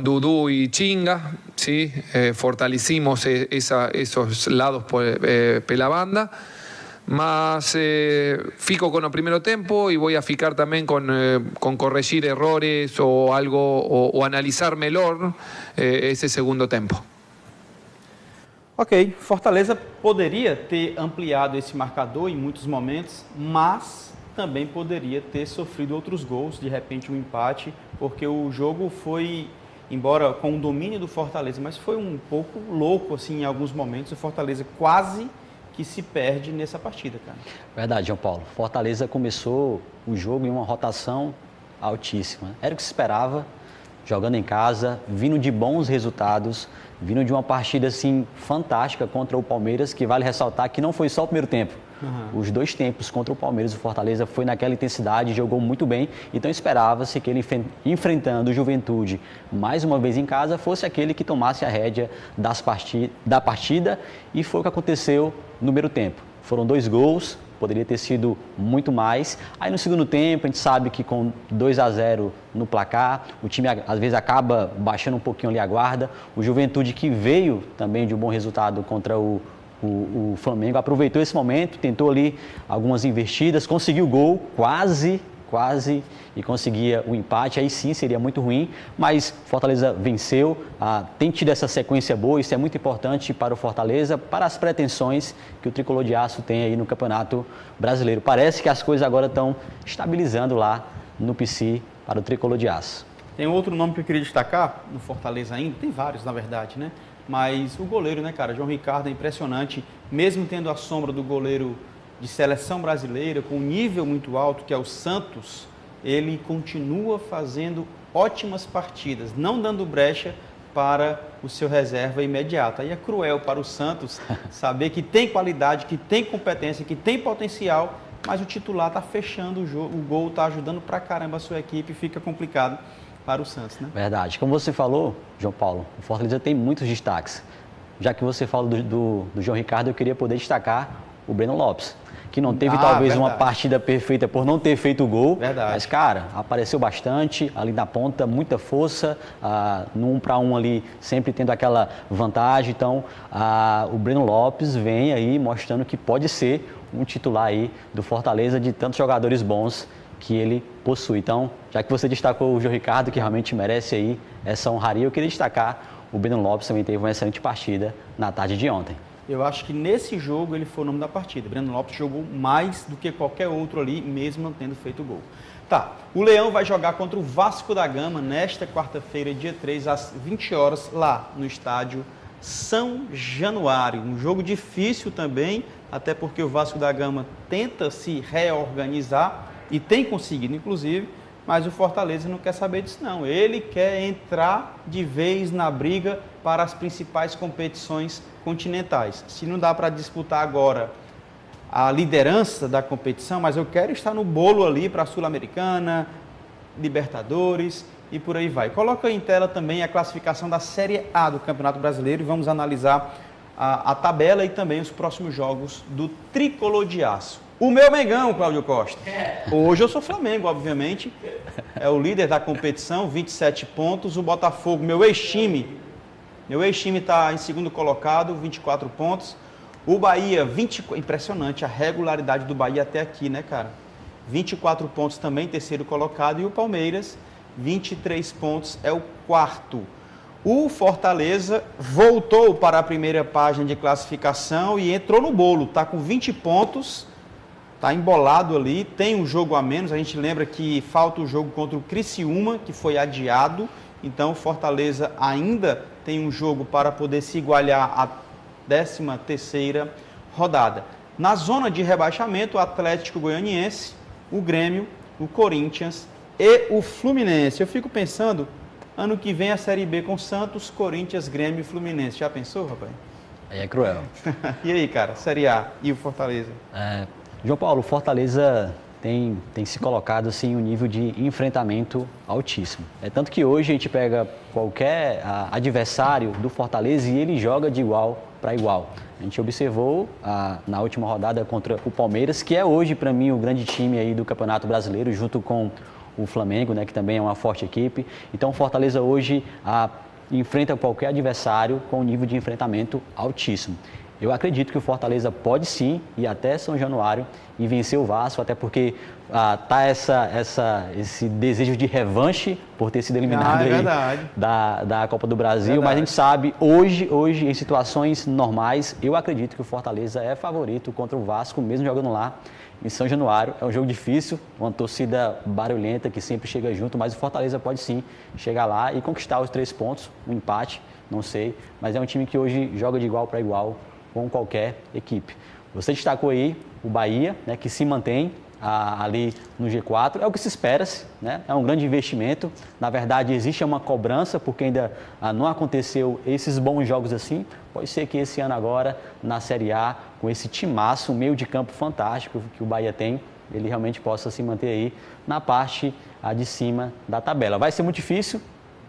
Dudú y Chinga, ¿sí? Fortalecimos esos lados pela banda. Más fico con el primer tiempo y voy a ficar también con corregir errores o algo o analizar mejor ese segundo tiempo. Ok, Fortaleza poderia ter ampliado esse marcador em muitos momentos, mas também poderia ter sofrido outros gols, de repente um empate, porque o jogo foi, embora com o domínio do Fortaleza, mas foi um pouco louco assim em alguns momentos. O Fortaleza quase que se perde nessa partida, cara. Verdade, João Paulo. Fortaleza começou o jogo em uma rotação altíssima. Era o que se esperava, jogando em casa, vindo de bons resultados, vindo de uma partida assim fantástica contra o Palmeiras, que vale ressaltar que não foi só o primeiro tempo. Os dois tempos contra o Palmeiras, o Fortaleza foi naquela intensidade, jogou muito bem, então esperava-se que ele, enfrentando o Juventude mais uma vez em casa, fosse aquele que tomasse a rédea da partida, e foi o que aconteceu no primeiro tempo. Foram 2 gols, poderia ter sido muito mais. Aí no segundo tempo, a gente sabe que com 2-0 no placar, o time às vezes acaba baixando um pouquinho ali a guarda. O Juventude, que veio também de um bom resultado contra o Flamengo, aproveitou esse momento, tentou ali algumas investidas, conseguiu o gol, quase, e conseguia o empate. Aí sim seria muito ruim, mas Fortaleza venceu, tem tido essa sequência boa. Isso é muito importante para o Fortaleza, para as pretensões que o Tricolor de Aço tem aí no Campeonato Brasileiro. Parece que as coisas agora estão estabilizando lá no PC para o Tricolor de Aço. Tem outro nome que eu queria destacar no Fortaleza ainda, tem vários na verdade, né? Mas o goleiro, né, cara? João Ricardo é impressionante, mesmo tendo a sombra do goleiro de seleção brasileira, com um nível muito alto, que é o Santos, ele continua fazendo ótimas partidas, não dando brecha para o seu reserva imediato. Aí é cruel para o Santos saber que tem qualidade, que tem competência, que tem potencial, mas o titular está fechando o jogo, o gol está ajudando pra caramba a sua equipe, fica complicado para o Santos, né? Verdade. Como você falou, João Paulo, o Fortaleza tem muitos destaques. Já que você fala do João Ricardo, eu queria poder destacar o Breno Lopes, que não teve talvez uma partida perfeita por não ter feito o gol, mas, cara, apareceu bastante ali na ponta, muita força, no 1 para 1 ali, sempre tendo aquela vantagem. Então, o Breno Lopes vem aí mostrando que pode ser um titular aí do Fortaleza, de tantos jogadores bons que ele possui. Então, já que você destacou o João Ricardo, que realmente merece aí essa honraria, eu queria destacar o Breno Lopes, também teve uma excelente partida na tarde de ontem. Eu acho que nesse jogo ele foi o nome da partida. Breno Lopes jogou mais do que qualquer outro ali, mesmo não tendo feito o gol. Tá, o Leão vai jogar contra o Vasco da Gama nesta quarta-feira, dia 3, às 20 horas, lá no estádio São Januário. Um jogo difícil também, até porque o Vasco da Gama tenta se reorganizar e tem conseguido, inclusive, mas o Fortaleza não quer saber disso não. Ele quer entrar de vez na briga para as principais competições continentais. Se não dá para disputar agora a liderança da competição, mas eu quero estar no bolo ali para a Sul-Americana, Libertadores e por aí vai. Coloca em tela também a classificação da Série A do Campeonato Brasileiro e vamos analisar a tabela e também os próximos jogos do Tricolor de Aço. O meu Mengão, Cláudio Costa. Hoje eu sou Flamengo, obviamente. É o líder da competição, 27 pontos. O Botafogo, meu ex-time está em segundo colocado, 24 pontos. O Bahia, impressionante a regularidade do Bahia até aqui, né, cara? 24 pontos também, terceiro colocado. E o Palmeiras, 23 pontos, é o quarto. O Fortaleza voltou para a primeira página de classificação e entrou no bolo. Está com 20 pontos. Está embolado ali, tem um jogo a menos. A gente lembra que falta o jogo contra o Criciúma, que foi adiado. Então, o Fortaleza ainda tem um jogo para poder se igualar à 13ª rodada. Na zona de rebaixamento, o Atlético Goianiense, o Grêmio, o Corinthians e o Fluminense. Eu fico pensando, ano que vem a Série B com Santos, Corinthians, Grêmio e Fluminense. Já pensou, rapaz? Aí é cruel. E aí, cara, Série A e o Fortaleza? João Paulo, o Fortaleza tem se colocado assim, um nível de enfrentamento altíssimo. É tanto que hoje a gente pega qualquer adversário do Fortaleza e ele joga de igual para igual. A gente observou na última rodada contra o Palmeiras, que é hoje para mim o grande time aí do Campeonato Brasileiro, junto com o Flamengo, né, que também é uma forte equipe. Então o Fortaleza hoje enfrenta qualquer adversário com um nível de enfrentamento altíssimo. Eu acredito que o Fortaleza pode sim ir até São Januário e vencer o Vasco, até porque tá esse desejo de revanche por ter sido eliminado da Copa do Brasil, mas a gente sabe, hoje, em situações normais, eu acredito que o Fortaleza é favorito contra o Vasco, mesmo jogando lá em São Januário. É um jogo difícil, uma torcida barulhenta que sempre chega junto, mas o Fortaleza pode sim chegar lá e conquistar os 3 pontos, um empate, não sei, mas é um time que hoje joga de igual para igual com qualquer equipe. Você destacou aí o Bahia, né, que se mantém ali no G4, é o que se espera, né? É um grande investimento. Na verdade, existe uma cobrança, porque ainda não aconteceu esses bons jogos assim. Pode ser que esse ano agora, na Série A, com esse timaço, um meio de campo fantástico que o Bahia tem, ele realmente possa se manter aí na parte de cima da tabela. Vai ser muito difícil?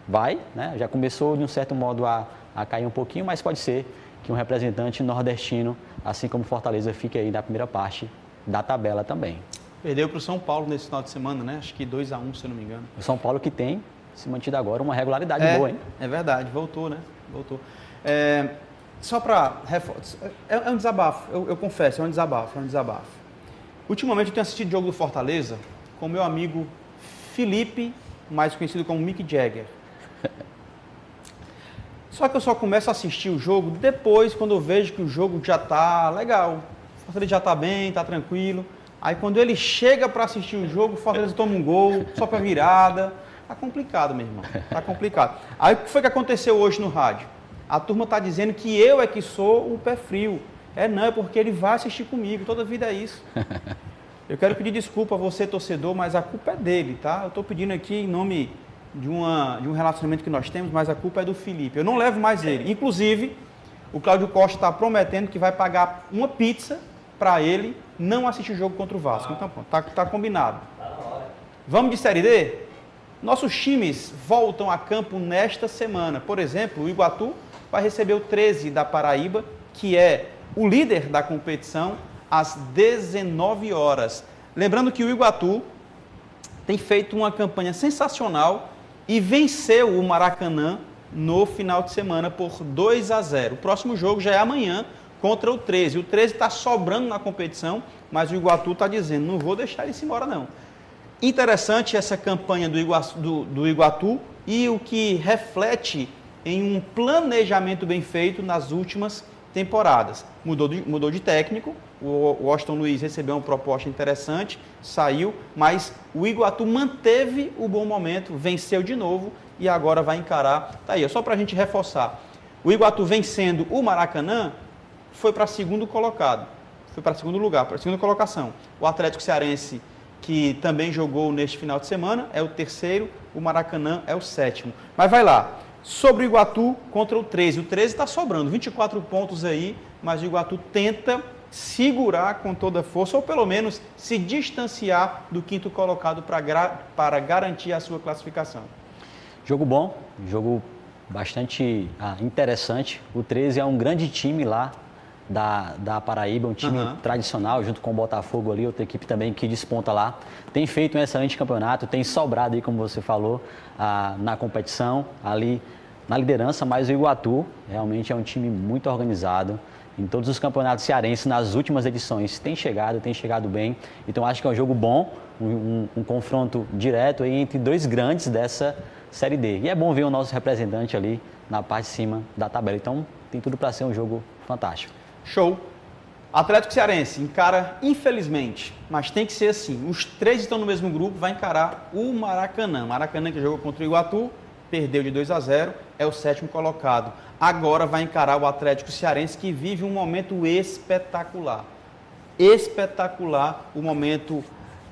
Vai, né? Já começou de um certo modo a cair um pouquinho, mas pode ser que um representante nordestino, assim como Fortaleza, fique aí na primeira parte da tabela também. Perdeu para o São Paulo nesse final de semana, né? Acho que 2-1, se eu não me engano. O São Paulo que tem se mantido agora uma regularidade boa, hein? É verdade, voltou, né? Voltou. Só para reforçar, é um desabafo, eu confesso, é um desabafo. Ultimamente eu tenho assistido o jogo do Fortaleza com meu amigo Felipe, mais conhecido como Mick Jagger. Só que eu só começo a assistir o jogo depois, quando eu vejo que o jogo já tá legal. O Fortaleza já tá bem, tá tranquilo. Aí quando ele chega para assistir o jogo, o Fortaleza toma um gol, só para virada. Tá complicado, meu irmão. Tá complicado. Aí o que foi que aconteceu hoje no rádio? A turma tá dizendo que eu é que sou o pé frio. Não, é porque ele vai assistir comigo. Toda vida é isso. Eu quero pedir desculpa a você, torcedor, mas a culpa é dele, tá? Eu tô pedindo aqui em nome de um relacionamento que nós temos, mas a culpa é do Felipe. Eu não levo mais ele. Inclusive, o Cláudio Costa está prometendo que vai pagar uma pizza para ele não assistir o jogo contra o Vasco. Então, pronto, tá combinado. Vamos de Série D? Nossos times voltam a campo nesta semana. Por exemplo, o Iguatu vai receber o 13 da Paraíba, que é o líder da competição, às 19 horas. Lembrando que o Iguatu tem feito uma campanha sensacional e venceu o Maracanã no final de semana por 2-0. O próximo jogo já é amanhã contra o 13. O 13 está sobrando na competição, mas o Iguatu está dizendo, não vou deixar ele se embora não. Interessante essa campanha do Iguatu e o que reflete em um planejamento bem feito nas últimas temporadas. Mudou de técnico, o Washington Luiz recebeu uma proposta interessante, saiu, mas o Iguatu manteve o bom momento, venceu de novo e agora vai encarar. Tá aí, só para a gente reforçar. O Iguatu vencendo o Maracanã foi para segundo colocado, foi para segundo lugar, para segunda colocação. O Atlético Cearense, que também jogou neste final de semana, é o terceiro, o Maracanã é o sétimo. Mas vai lá. Sobre o Iguatu contra o 13. O 13 está sobrando, 24 pontos aí, mas o Iguatu tenta segurar com toda a força, ou pelo menos se distanciar do quinto colocado para garantir a sua classificação. Jogo bom, jogo bastante interessante. O 13 é um grande time lá da Paraíba, um time tradicional, junto com o Botafogo ali, outra equipe também que desponta lá. Tem feito um excelente campeonato, tem sobrado aí, como você falou, na competição, ali na liderança, mas o Iguatu realmente é um time muito organizado. Em todos os campeonatos cearenses, nas últimas edições, tem chegado bem. Então acho que é um jogo bom, um confronto direto aí entre dois grandes dessa Série D. E é bom ver o nosso representante ali na parte de cima da tabela. Então tem tudo para ser um jogo fantástico. Show! Atlético Cearense encara, infelizmente, mas tem que ser assim. Os 3 estão no mesmo grupo, vai encarar o Maracanã. Maracanã que jogou contra o Iguatu, perdeu de 2-0, é o 7º colocado. Agora vai encarar o Atlético Cearense, que vive um momento espetacular. Espetacular o momento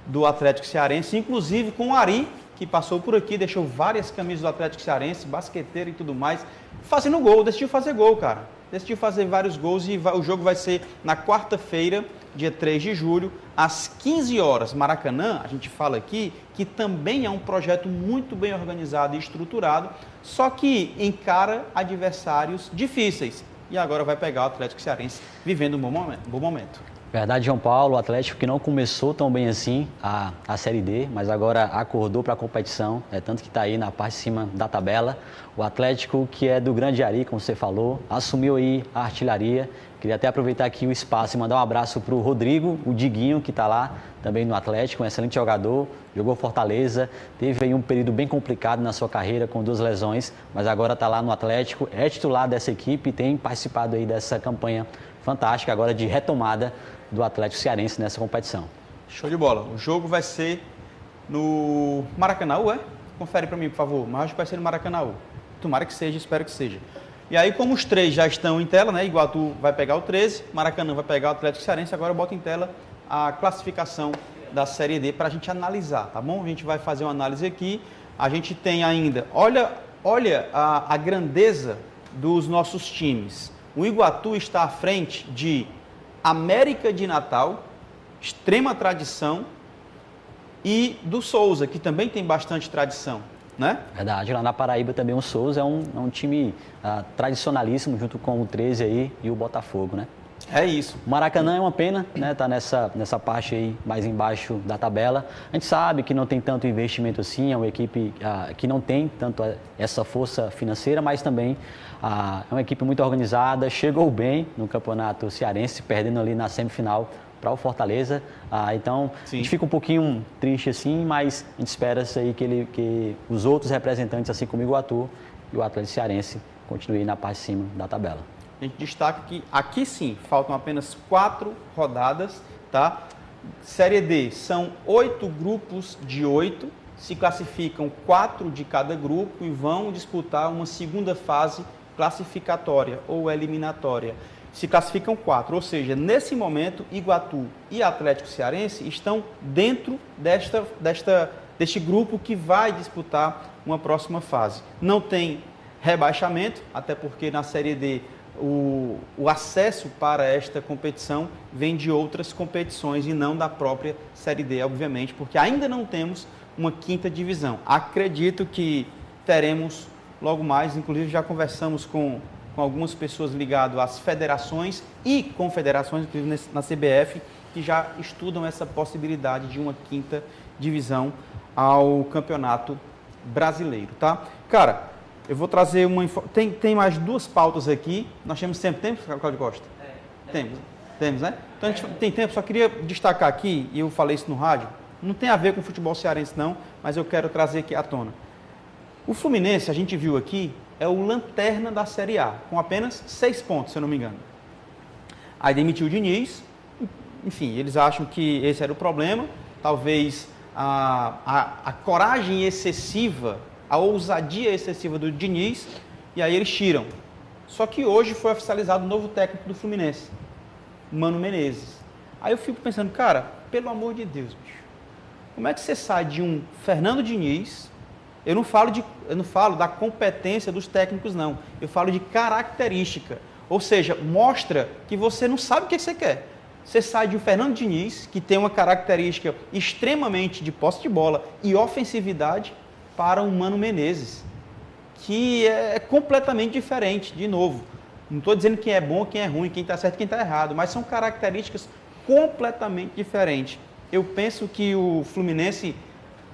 do Atlético Cearense, inclusive com o Ari, que passou por aqui, deixou várias camisas do Atlético Cearense, basqueteiro e tudo mais, fazendo gol, decidiu fazer gol, cara. decidiu fazer vários gols e o jogo vai ser na quarta-feira, dia 3 de julho, às 15 horas. Maracanã, a gente fala aqui, que também é um projeto muito bem organizado e estruturado, só que encara adversários difíceis. E agora vai pegar o Atlético Cearense vivendo um bom momento. Verdade, João Paulo, o Atlético que não começou tão bem assim a Série D, mas agora acordou para a competição, tanto que está aí na parte de cima da tabela. O Atlético, que é do Grande Ari, como você falou, assumiu aí a artilharia. Queria até aproveitar aqui o espaço e mandar um abraço para o Rodrigo, o Diguinho, que está lá também no Atlético, um excelente jogador, jogou Fortaleza, teve aí um período bem complicado na sua carreira com 2 lesões, mas agora está lá no Atlético, é titular dessa equipe e tem participado aí dessa campanha fantástica agora de retomada do Atlético Cearense nessa competição. Show de bola. O jogo vai ser no Maracanã, Confere para mim, por favor. Mas acho que vai ser no Maracanã. Tomara que seja, espero que seja. E aí, como os 3 já estão em tela, né? Iguatu vai pegar o 13, Maracanã vai pegar o Atlético Cearense. Agora eu boto em tela a classificação da Série D para a gente analisar, tá bom? A gente vai fazer uma análise aqui. A gente tem ainda... Olha a grandeza dos nossos times. O Iguatu está à frente de América de Natal, extrema tradição, e do Souza, que também tem bastante tradição, né? Verdade, lá na Paraíba também o Souza é um time tradicionalíssimo, junto com o 13 aí e o Botafogo, né? É isso. O Maracanã é uma pena, né? Tá nessa parte aí mais embaixo da tabela. A gente sabe que não tem tanto investimento assim, é uma equipe que não tem tanto essa força financeira, mas também é uma equipe muito organizada, chegou bem no Campeonato Cearense, perdendo ali na semifinal para o Fortaleza. Então, sim, a gente fica um pouquinho triste assim, mas a gente espera isso aí que os outros representantes, assim como o Iguatu e o Atlético Cearense, continuem na parte de cima da tabela. A gente destaca que aqui sim, faltam apenas 4 rodadas, tá? Série D são 8 grupos de 8, se classificam 4 de cada grupo e vão disputar uma segunda fase classificatória ou eliminatória. Se classificam 4, ou seja, nesse momento, Iguatu e Atlético Cearense estão dentro deste grupo que vai disputar uma próxima fase. Não tem rebaixamento, até porque na Série D o acesso para esta competição vem de outras competições e não da própria Série D, obviamente, porque ainda não temos uma 5ª divisão. Acredito que teremos logo mais, inclusive já conversamos com algumas pessoas ligadas às federações e confederações, inclusive na CBF, que já estudam essa possibilidade de uma 5ª divisão ao Campeonato Brasileiro, tá? Cara, eu vou trazer uma... Tem mais 2 pautas aqui. Nós temos sempre tempo, Cláudio Costa? Temos, né? Então a gente tem tempo, só queria destacar aqui, e eu falei isso no rádio, não tem a ver com o futebol cearense não, mas eu quero trazer aqui à tona. O Fluminense, a gente viu aqui, é o lanterna da Série A, com apenas 6 pontos, se eu não me engano. Aí demitiu o Diniz, enfim, eles acham que esse era o problema, talvez a coragem excessiva, a ousadia excessiva do Diniz, e aí eles tiram. Só que hoje foi oficializado o novo técnico do Fluminense, Mano Menezes. Aí eu fico pensando, cara, pelo amor de Deus, bicho, como é que você sai de um Fernando Diniz? Eu não falo da competência dos técnicos, não. Eu falo de característica. Ou seja, mostra que você não sabe o que você quer. Você sai de um Fernando Diniz, que tem uma característica extremamente de posse de bola e ofensividade, para um Mano Menezes, que é completamente diferente, de novo. Não estou dizendo quem é bom, quem é ruim, quem está certo, quem está errado, mas são características completamente diferentes. Eu penso que o Fluminense,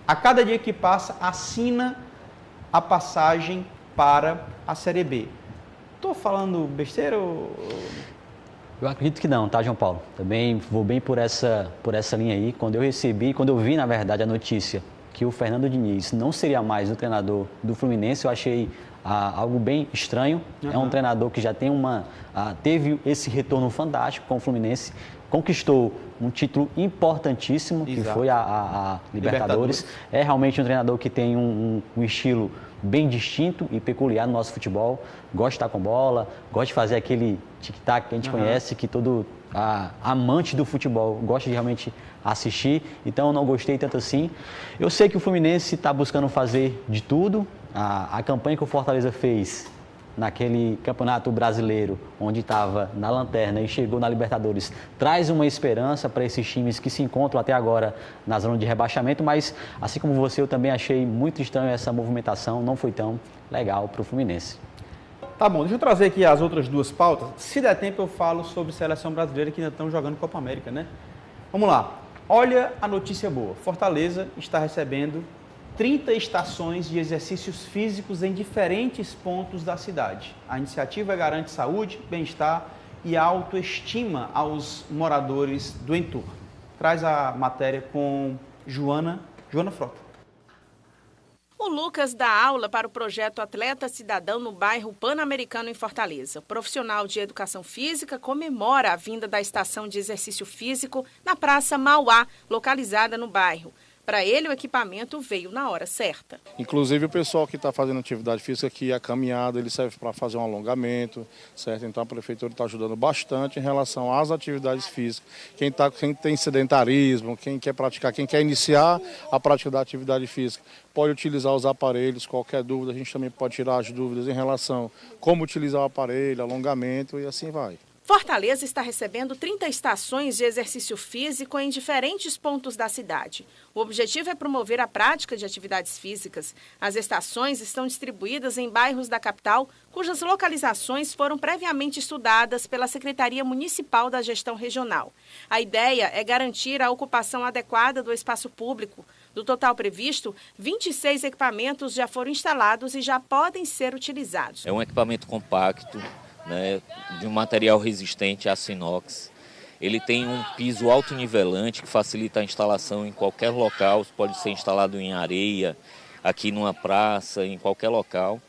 a cada dia que passa, assina a passagem para a Série B. Estou falando besteira ou... Eu acredito que não, tá, João Paulo? Também vou bem por essa linha aí. Quando eu vi, na verdade, a notícia que o Fernando Diniz não seria mais o treinador do Fluminense, eu achei algo bem estranho. É um treinador que já tem teve esse retorno fantástico com o Fluminense, conquistou um título importantíssimo, que foi a Libertadores. É realmente um treinador que tem um estilo bem distinto e peculiar no nosso futebol. Gosta de estar com bola, gosta de fazer aquele tic-tac que a gente conhece, que todo amante do futebol gosta de realmente assistir. Então eu não gostei tanto assim. Eu sei que o Fluminense está buscando fazer de tudo. A campanha que o Fortaleza fez naquele campeonato brasileiro, onde estava na lanterna e chegou na Libertadores, traz uma esperança para esses times que se encontram até agora na zona de rebaixamento, mas assim como você, eu também achei muito estranho essa movimentação, não foi tão legal para o Fluminense. Tá bom, deixa eu trazer aqui as outras duas pautas. Se der tempo eu falo sobre seleção brasileira que ainda estão jogando Copa América, né? Vamos lá. Olha a notícia boa. Fortaleza está recebendo 30 estações de exercícios físicos em diferentes pontos da cidade. A iniciativa garante saúde, bem-estar e autoestima aos moradores do entorno. Traz a matéria com Joana Frota. O Lucas dá aula para o projeto Atleta Cidadão no bairro Pan-Americano em Fortaleza. O profissional de educação física comemora a vinda da estação de exercício físico na Praça Mauá, localizada no bairro. Para ele, o equipamento veio na hora certa. Inclusive, o pessoal que está fazendo atividade física aqui, a caminhada, ele serve para fazer um alongamento, certo? Então, a prefeitura está ajudando bastante em relação às atividades físicas. Quem tem sedentarismo, quem quer praticar, quem quer iniciar a prática da atividade física, pode utilizar os aparelhos. Qualquer dúvida, a gente também pode tirar as dúvidas em relação a como utilizar o aparelho, alongamento e assim vai. Fortaleza está recebendo 30 estações de exercício físico em diferentes pontos da cidade. O objetivo é promover a prática de atividades físicas. As estações estão distribuídas em bairros da capital, cujas localizações foram previamente estudadas pela Secretaria Municipal da Gestão Regional. A ideia é garantir a ocupação adequada do espaço público. Do total previsto, 26 equipamentos já foram instalados e já podem ser utilizados. É um equipamento compacto, né, de um material resistente a aço inox. Ele tem um piso autonivelante que facilita a instalação em qualquer local, pode ser instalado em areia, aqui numa praça, em qualquer local.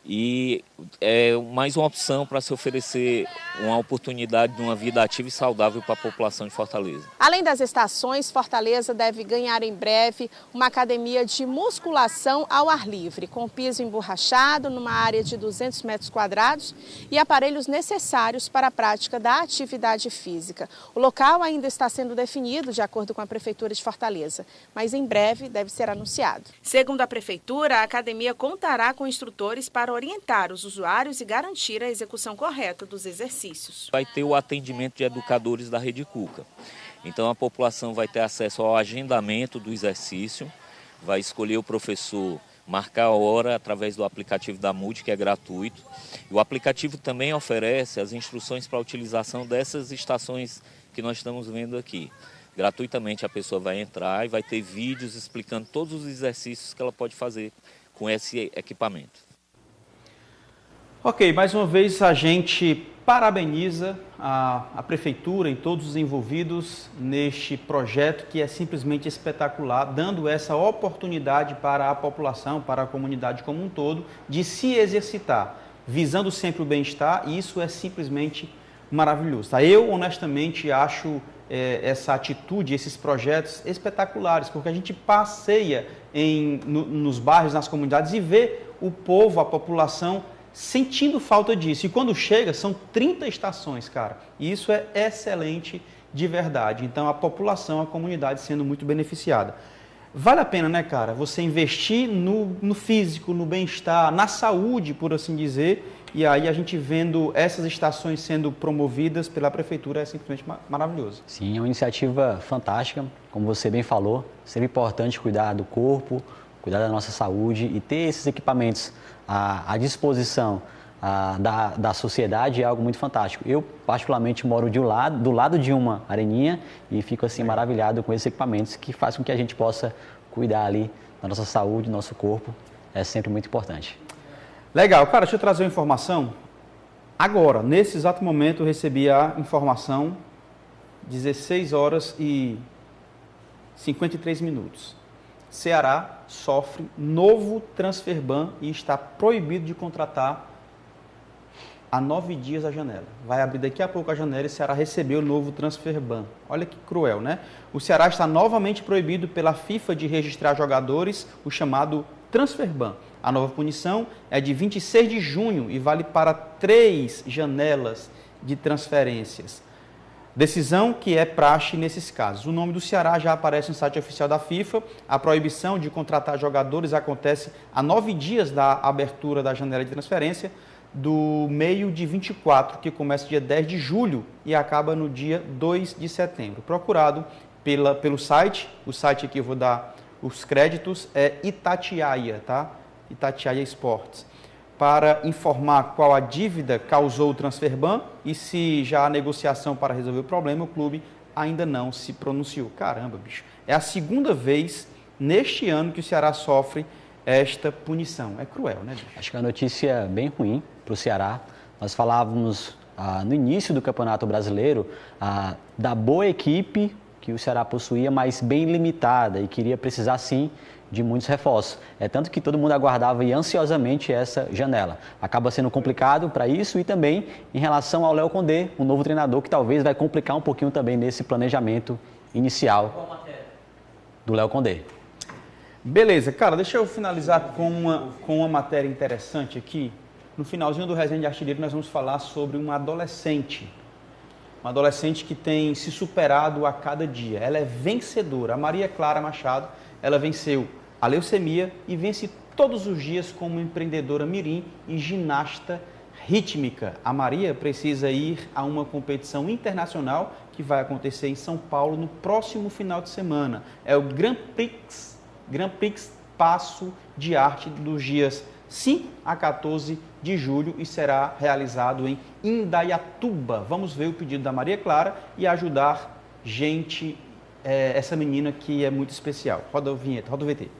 E é mais uma opção para se oferecer uma oportunidade de uma vida ativa e saudável para a população de Fortaleza. Além das estações, Fortaleza deve ganhar em breve uma academia de musculação ao ar livre, com piso emborrachado numa área de 200 metros quadrados e aparelhos necessários para a prática da atividade física. O local ainda está sendo definido de acordo com a Prefeitura de Fortaleza, mas em breve deve ser anunciado. Segundo a Prefeitura, a academia contará com instrutores para orientar os usuários e garantir a execução correta dos exercícios. Vai ter o atendimento de educadores da Rede Cuca. Então a população vai ter acesso ao agendamento do exercício, vai escolher o professor, marcar a hora através do aplicativo da MUD, que é gratuito. O aplicativo também oferece as instruções para a utilização dessas estações que nós estamos vendo aqui. Gratuitamente a pessoa vai entrar e vai ter vídeos explicando todos os exercícios que ela pode fazer com esse equipamento. Ok, mais uma vez a gente parabeniza a Prefeitura e todos os envolvidos neste projeto que é simplesmente espetacular, dando essa oportunidade para a população, para a comunidade como um todo, de se exercitar, visando sempre o bem-estar, e isso é simplesmente maravilhoso. Tá? Eu, honestamente, acho essa atitude, esses projetos espetaculares, porque a gente passeia nos bairros, nas comunidades e vê o povo, a população, sentindo falta disso. E quando chega, são 30 estações, cara. E isso é excelente de verdade. Então, a população, a comunidade sendo muito beneficiada. Vale a pena, né, cara, você investir no físico, no bem-estar, na saúde, por assim dizer. E aí a gente vendo essas estações sendo promovidas pela Prefeitura é simplesmente maravilhoso. Sim, é uma iniciativa fantástica. Como você bem falou, sempre importante cuidar do corpo, cuidar da nossa saúde e ter esses equipamentos à disposição da sociedade é algo muito fantástico. Eu, particularmente, moro do lado de uma areninha e fico assim maravilhado com esses equipamentos que fazem com que a gente possa cuidar ali da nossa saúde, do nosso corpo. É sempre muito importante. Legal. Cara, deixa eu trazer uma informação. Agora, nesse exato momento, eu recebi a informação 16 horas e 53 minutos. Ceará sofre novo transfer ban e está proibido de contratar há 9 dias a janela. Vai abrir daqui a pouco a janela e o Ceará recebeu o novo transfer ban. Olha que cruel, né? O Ceará está novamente proibido pela FIFA de registrar jogadores, o chamado transfer ban. A nova punição é de 26 de junho e vale para 3 janelas de transferências. Decisão que é praxe nesses casos. O nome do Ceará já aparece no site oficial da FIFA. A proibição de contratar jogadores acontece a 9 dias da abertura da janela de transferência. do meio de 24, que começa dia 10 de julho e acaba no dia 2 de setembro. Procurado pelo site, o site aqui eu vou dar os créditos, é Itatiaia, tá? Itatiaia Esportes. Para informar qual a dívida causou o Transferban e se já há negociação para resolver o problema, o clube ainda não se pronunciou. Caramba, bicho. É a segunda vez neste ano que o Ceará sofre esta punição. É cruel, né, bicho? Acho que é uma notícia bem ruim para o Ceará. Nós falávamos no início do Campeonato Brasileiro da boa equipe que o Ceará possuía, mas bem limitada e queria precisar, sim, de muitos reforços. É tanto que todo mundo aguardava e ansiosamente essa janela. Acaba sendo complicado para isso e também em relação ao Léo Condé, um novo treinador que talvez vai complicar um pouquinho também nesse planejamento inicial do Léo Condé. Beleza, cara, deixa eu finalizar com uma matéria interessante aqui. No finalzinho do Resenha de Artilheiro nós vamos falar sobre uma adolescente que tem se superado a cada dia. Ela é vencedora. A Maria Clara Machado, ela venceu a leucemia e vence todos os dias como empreendedora mirim e ginasta rítmica. A Maria precisa ir a uma competição internacional que vai acontecer em São Paulo no próximo final de semana. É o Grand Prix Passo de Arte dos dias 5 a 14 de julho e será realizado em Indaiatuba. Vamos ver o pedido da Maria Clara e ajudar essa menina que é muito especial. Roda a vinheta, roda o VT.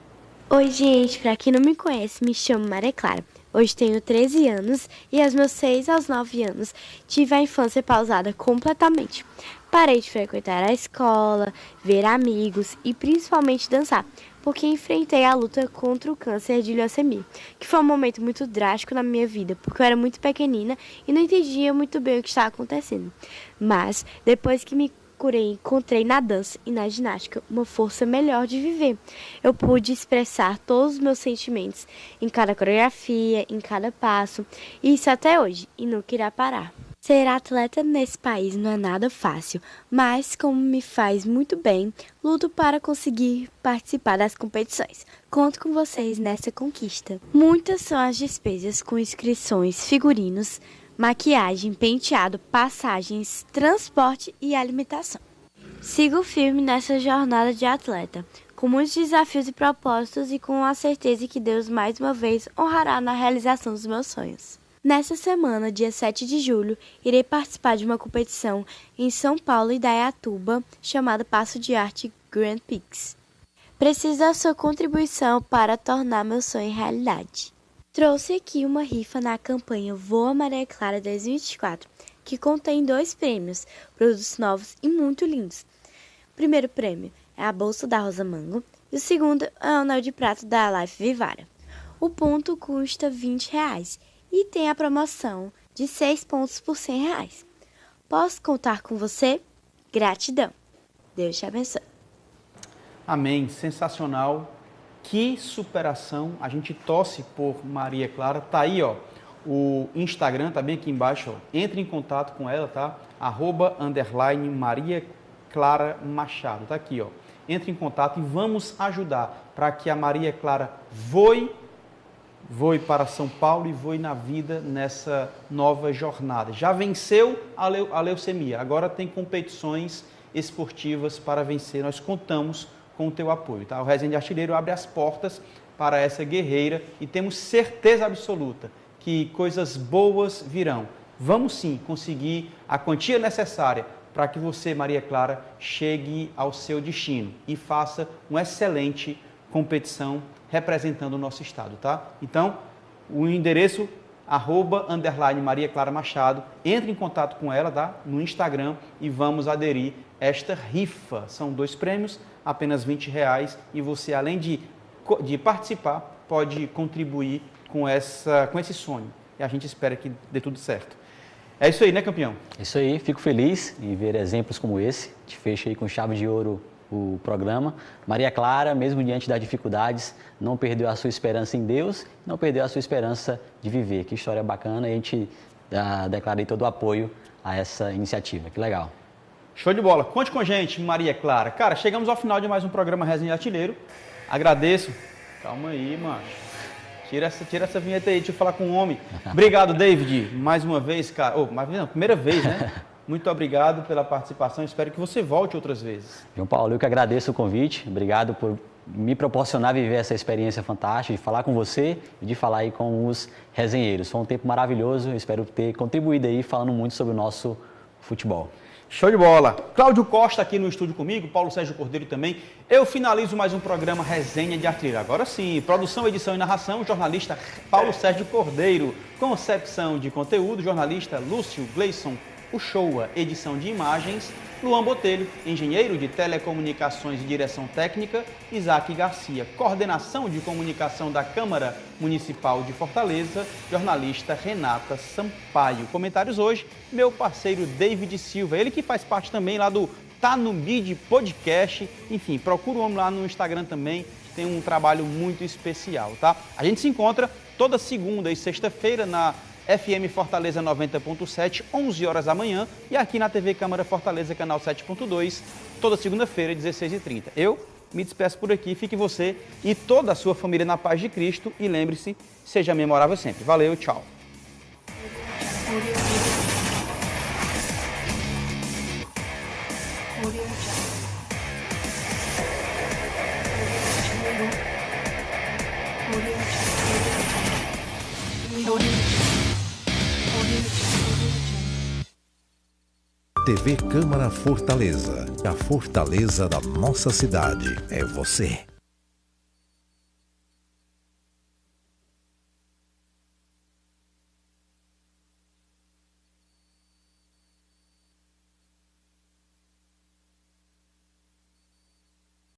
Oi, gente, pra quem não me conhece, me chamo Maria Clara. Hoje tenho 13 anos e aos meus 6 aos 9 anos tive a infância pausada completamente. Parei de frequentar a escola, ver amigos e principalmente dançar, porque enfrentei a luta contra o câncer de leucemia, que foi um momento muito drástico na minha vida, porque eu era muito pequenina e não entendia muito bem o que estava acontecendo. Mas, depois que me curei, encontrei na dança e na ginástica uma força melhor de viver. Eu pude expressar todos os meus sentimentos em cada coreografia, em cada passo, e isso até hoje, e nunca irá parar. Ser atleta nesse país não é nada fácil, mas como me faz muito bem, luto para conseguir participar das competições. Conto com vocês nessa conquista. Muitas são as despesas com inscrições, figurinos, maquiagem, penteado, passagens, transporte e alimentação. Sigo firme nessa jornada de atleta, com muitos desafios e propósitos e com a certeza que Deus mais uma vez honrará na realização dos meus sonhos. Nessa semana, dia 7 de julho, irei participar de uma competição em São Paulo e Indaiatuba, chamada Passo de Arte Grand Prix. Preciso da sua contribuição para tornar meu sonho realidade. Trouxe aqui uma rifa na campanha Voa Maria Clara 2024, que contém 2 prêmios, produtos novos e muito lindos. O primeiro prêmio é a bolsa da Rosa Mango e o segundo é o anel de prata da Life Vivara. O ponto custa R$20 e tem a promoção de 6 pontos por R$100. Posso contar com você? Gratidão. Deus te abençoe. Amém. Sensacional. Que superação. A gente torce por Maria Clara. Tá aí, ó. O Instagram tá bem aqui embaixo, ó. Entre em contato com ela, tá? @Maria Clara Machado. Tá aqui, ó. Entre em contato e vamos ajudar para que a Maria Clara voe para São Paulo e voe na vida nessa nova jornada. Já venceu a leucemia, agora tem competições esportivas para vencer. Nós contamos com o teu apoio, tá? O Resenha de Artilheiro abre as portas para essa guerreira e temos certeza absoluta que coisas boas virão. Vamos sim conseguir a quantia necessária para que você, Maria Clara, chegue ao seu destino e faça uma excelente competição representando o nosso estado, tá? Então, o endereço @Maria Clara Machado, entre em contato com ela, tá? No Instagram e vamos aderir esta rifa. São 2 prêmios, apenas R$20 e você, além de participar, pode contribuir com esse sonho. E a gente espera que dê tudo certo. É isso aí, né, campeão? É isso aí, fico feliz em ver exemplos como esse. Te fecha aí com chave de ouro o programa. Maria Clara, mesmo diante das dificuldades, não perdeu a sua esperança em Deus, não perdeu a sua esperança de viver. Que história bacana, e a gente declara todo o apoio a essa iniciativa. Que legal. Show de bola. Conte com a gente, Maria Clara. Cara, chegamos ao final de mais um programa Resenha de Artilheiro. Agradeço. Calma aí, macho. Tira essa vinheta aí, deixa eu falar com o homem. Obrigado, David, mais uma vez, cara. Primeira vez, né? Muito obrigado pela participação, espero que você volte outras vezes. João Paulo, eu que agradeço o convite, obrigado por me proporcionar viver essa experiência fantástica, de falar com você e de falar aí com os resenheiros. Foi um tempo maravilhoso, eu espero ter contribuído aí falando muito sobre o nosso futebol. Show de bola. Cláudio Costa aqui no estúdio comigo, Paulo Sérgio Cordeiro também. Eu finalizo mais um programa Resenha de Artilheiro. Agora sim, produção, edição e narração, jornalista Paulo Sérgio Cordeiro. Concepção de conteúdo, jornalista Lúcio Gleison Uchoa. Edição de imagens, Luan Botelho. Engenheiro de telecomunicações e direção técnica, Isaac Garcia. Coordenação de comunicação da Câmara Municipal de Fortaleza, jornalista Renata Sampaio. Comentários hoje, meu parceiro David Silva, ele que faz parte também lá do Tá no Bid Podcast. Enfim, procura o homem lá no Instagram também, tem um trabalho muito especial, tá? A gente se encontra toda segunda e sexta-feira na FM Fortaleza 90.7, 11 horas da manhã, e aqui na TV Câmara Fortaleza, canal 7.2, toda segunda-feira, 16h30. Eu me despeço por aqui, fique você e toda a sua família na paz de Cristo e lembre-se, seja memorável sempre. Valeu, tchau. TV Câmara Fortaleza. A fortaleza da nossa cidade é você.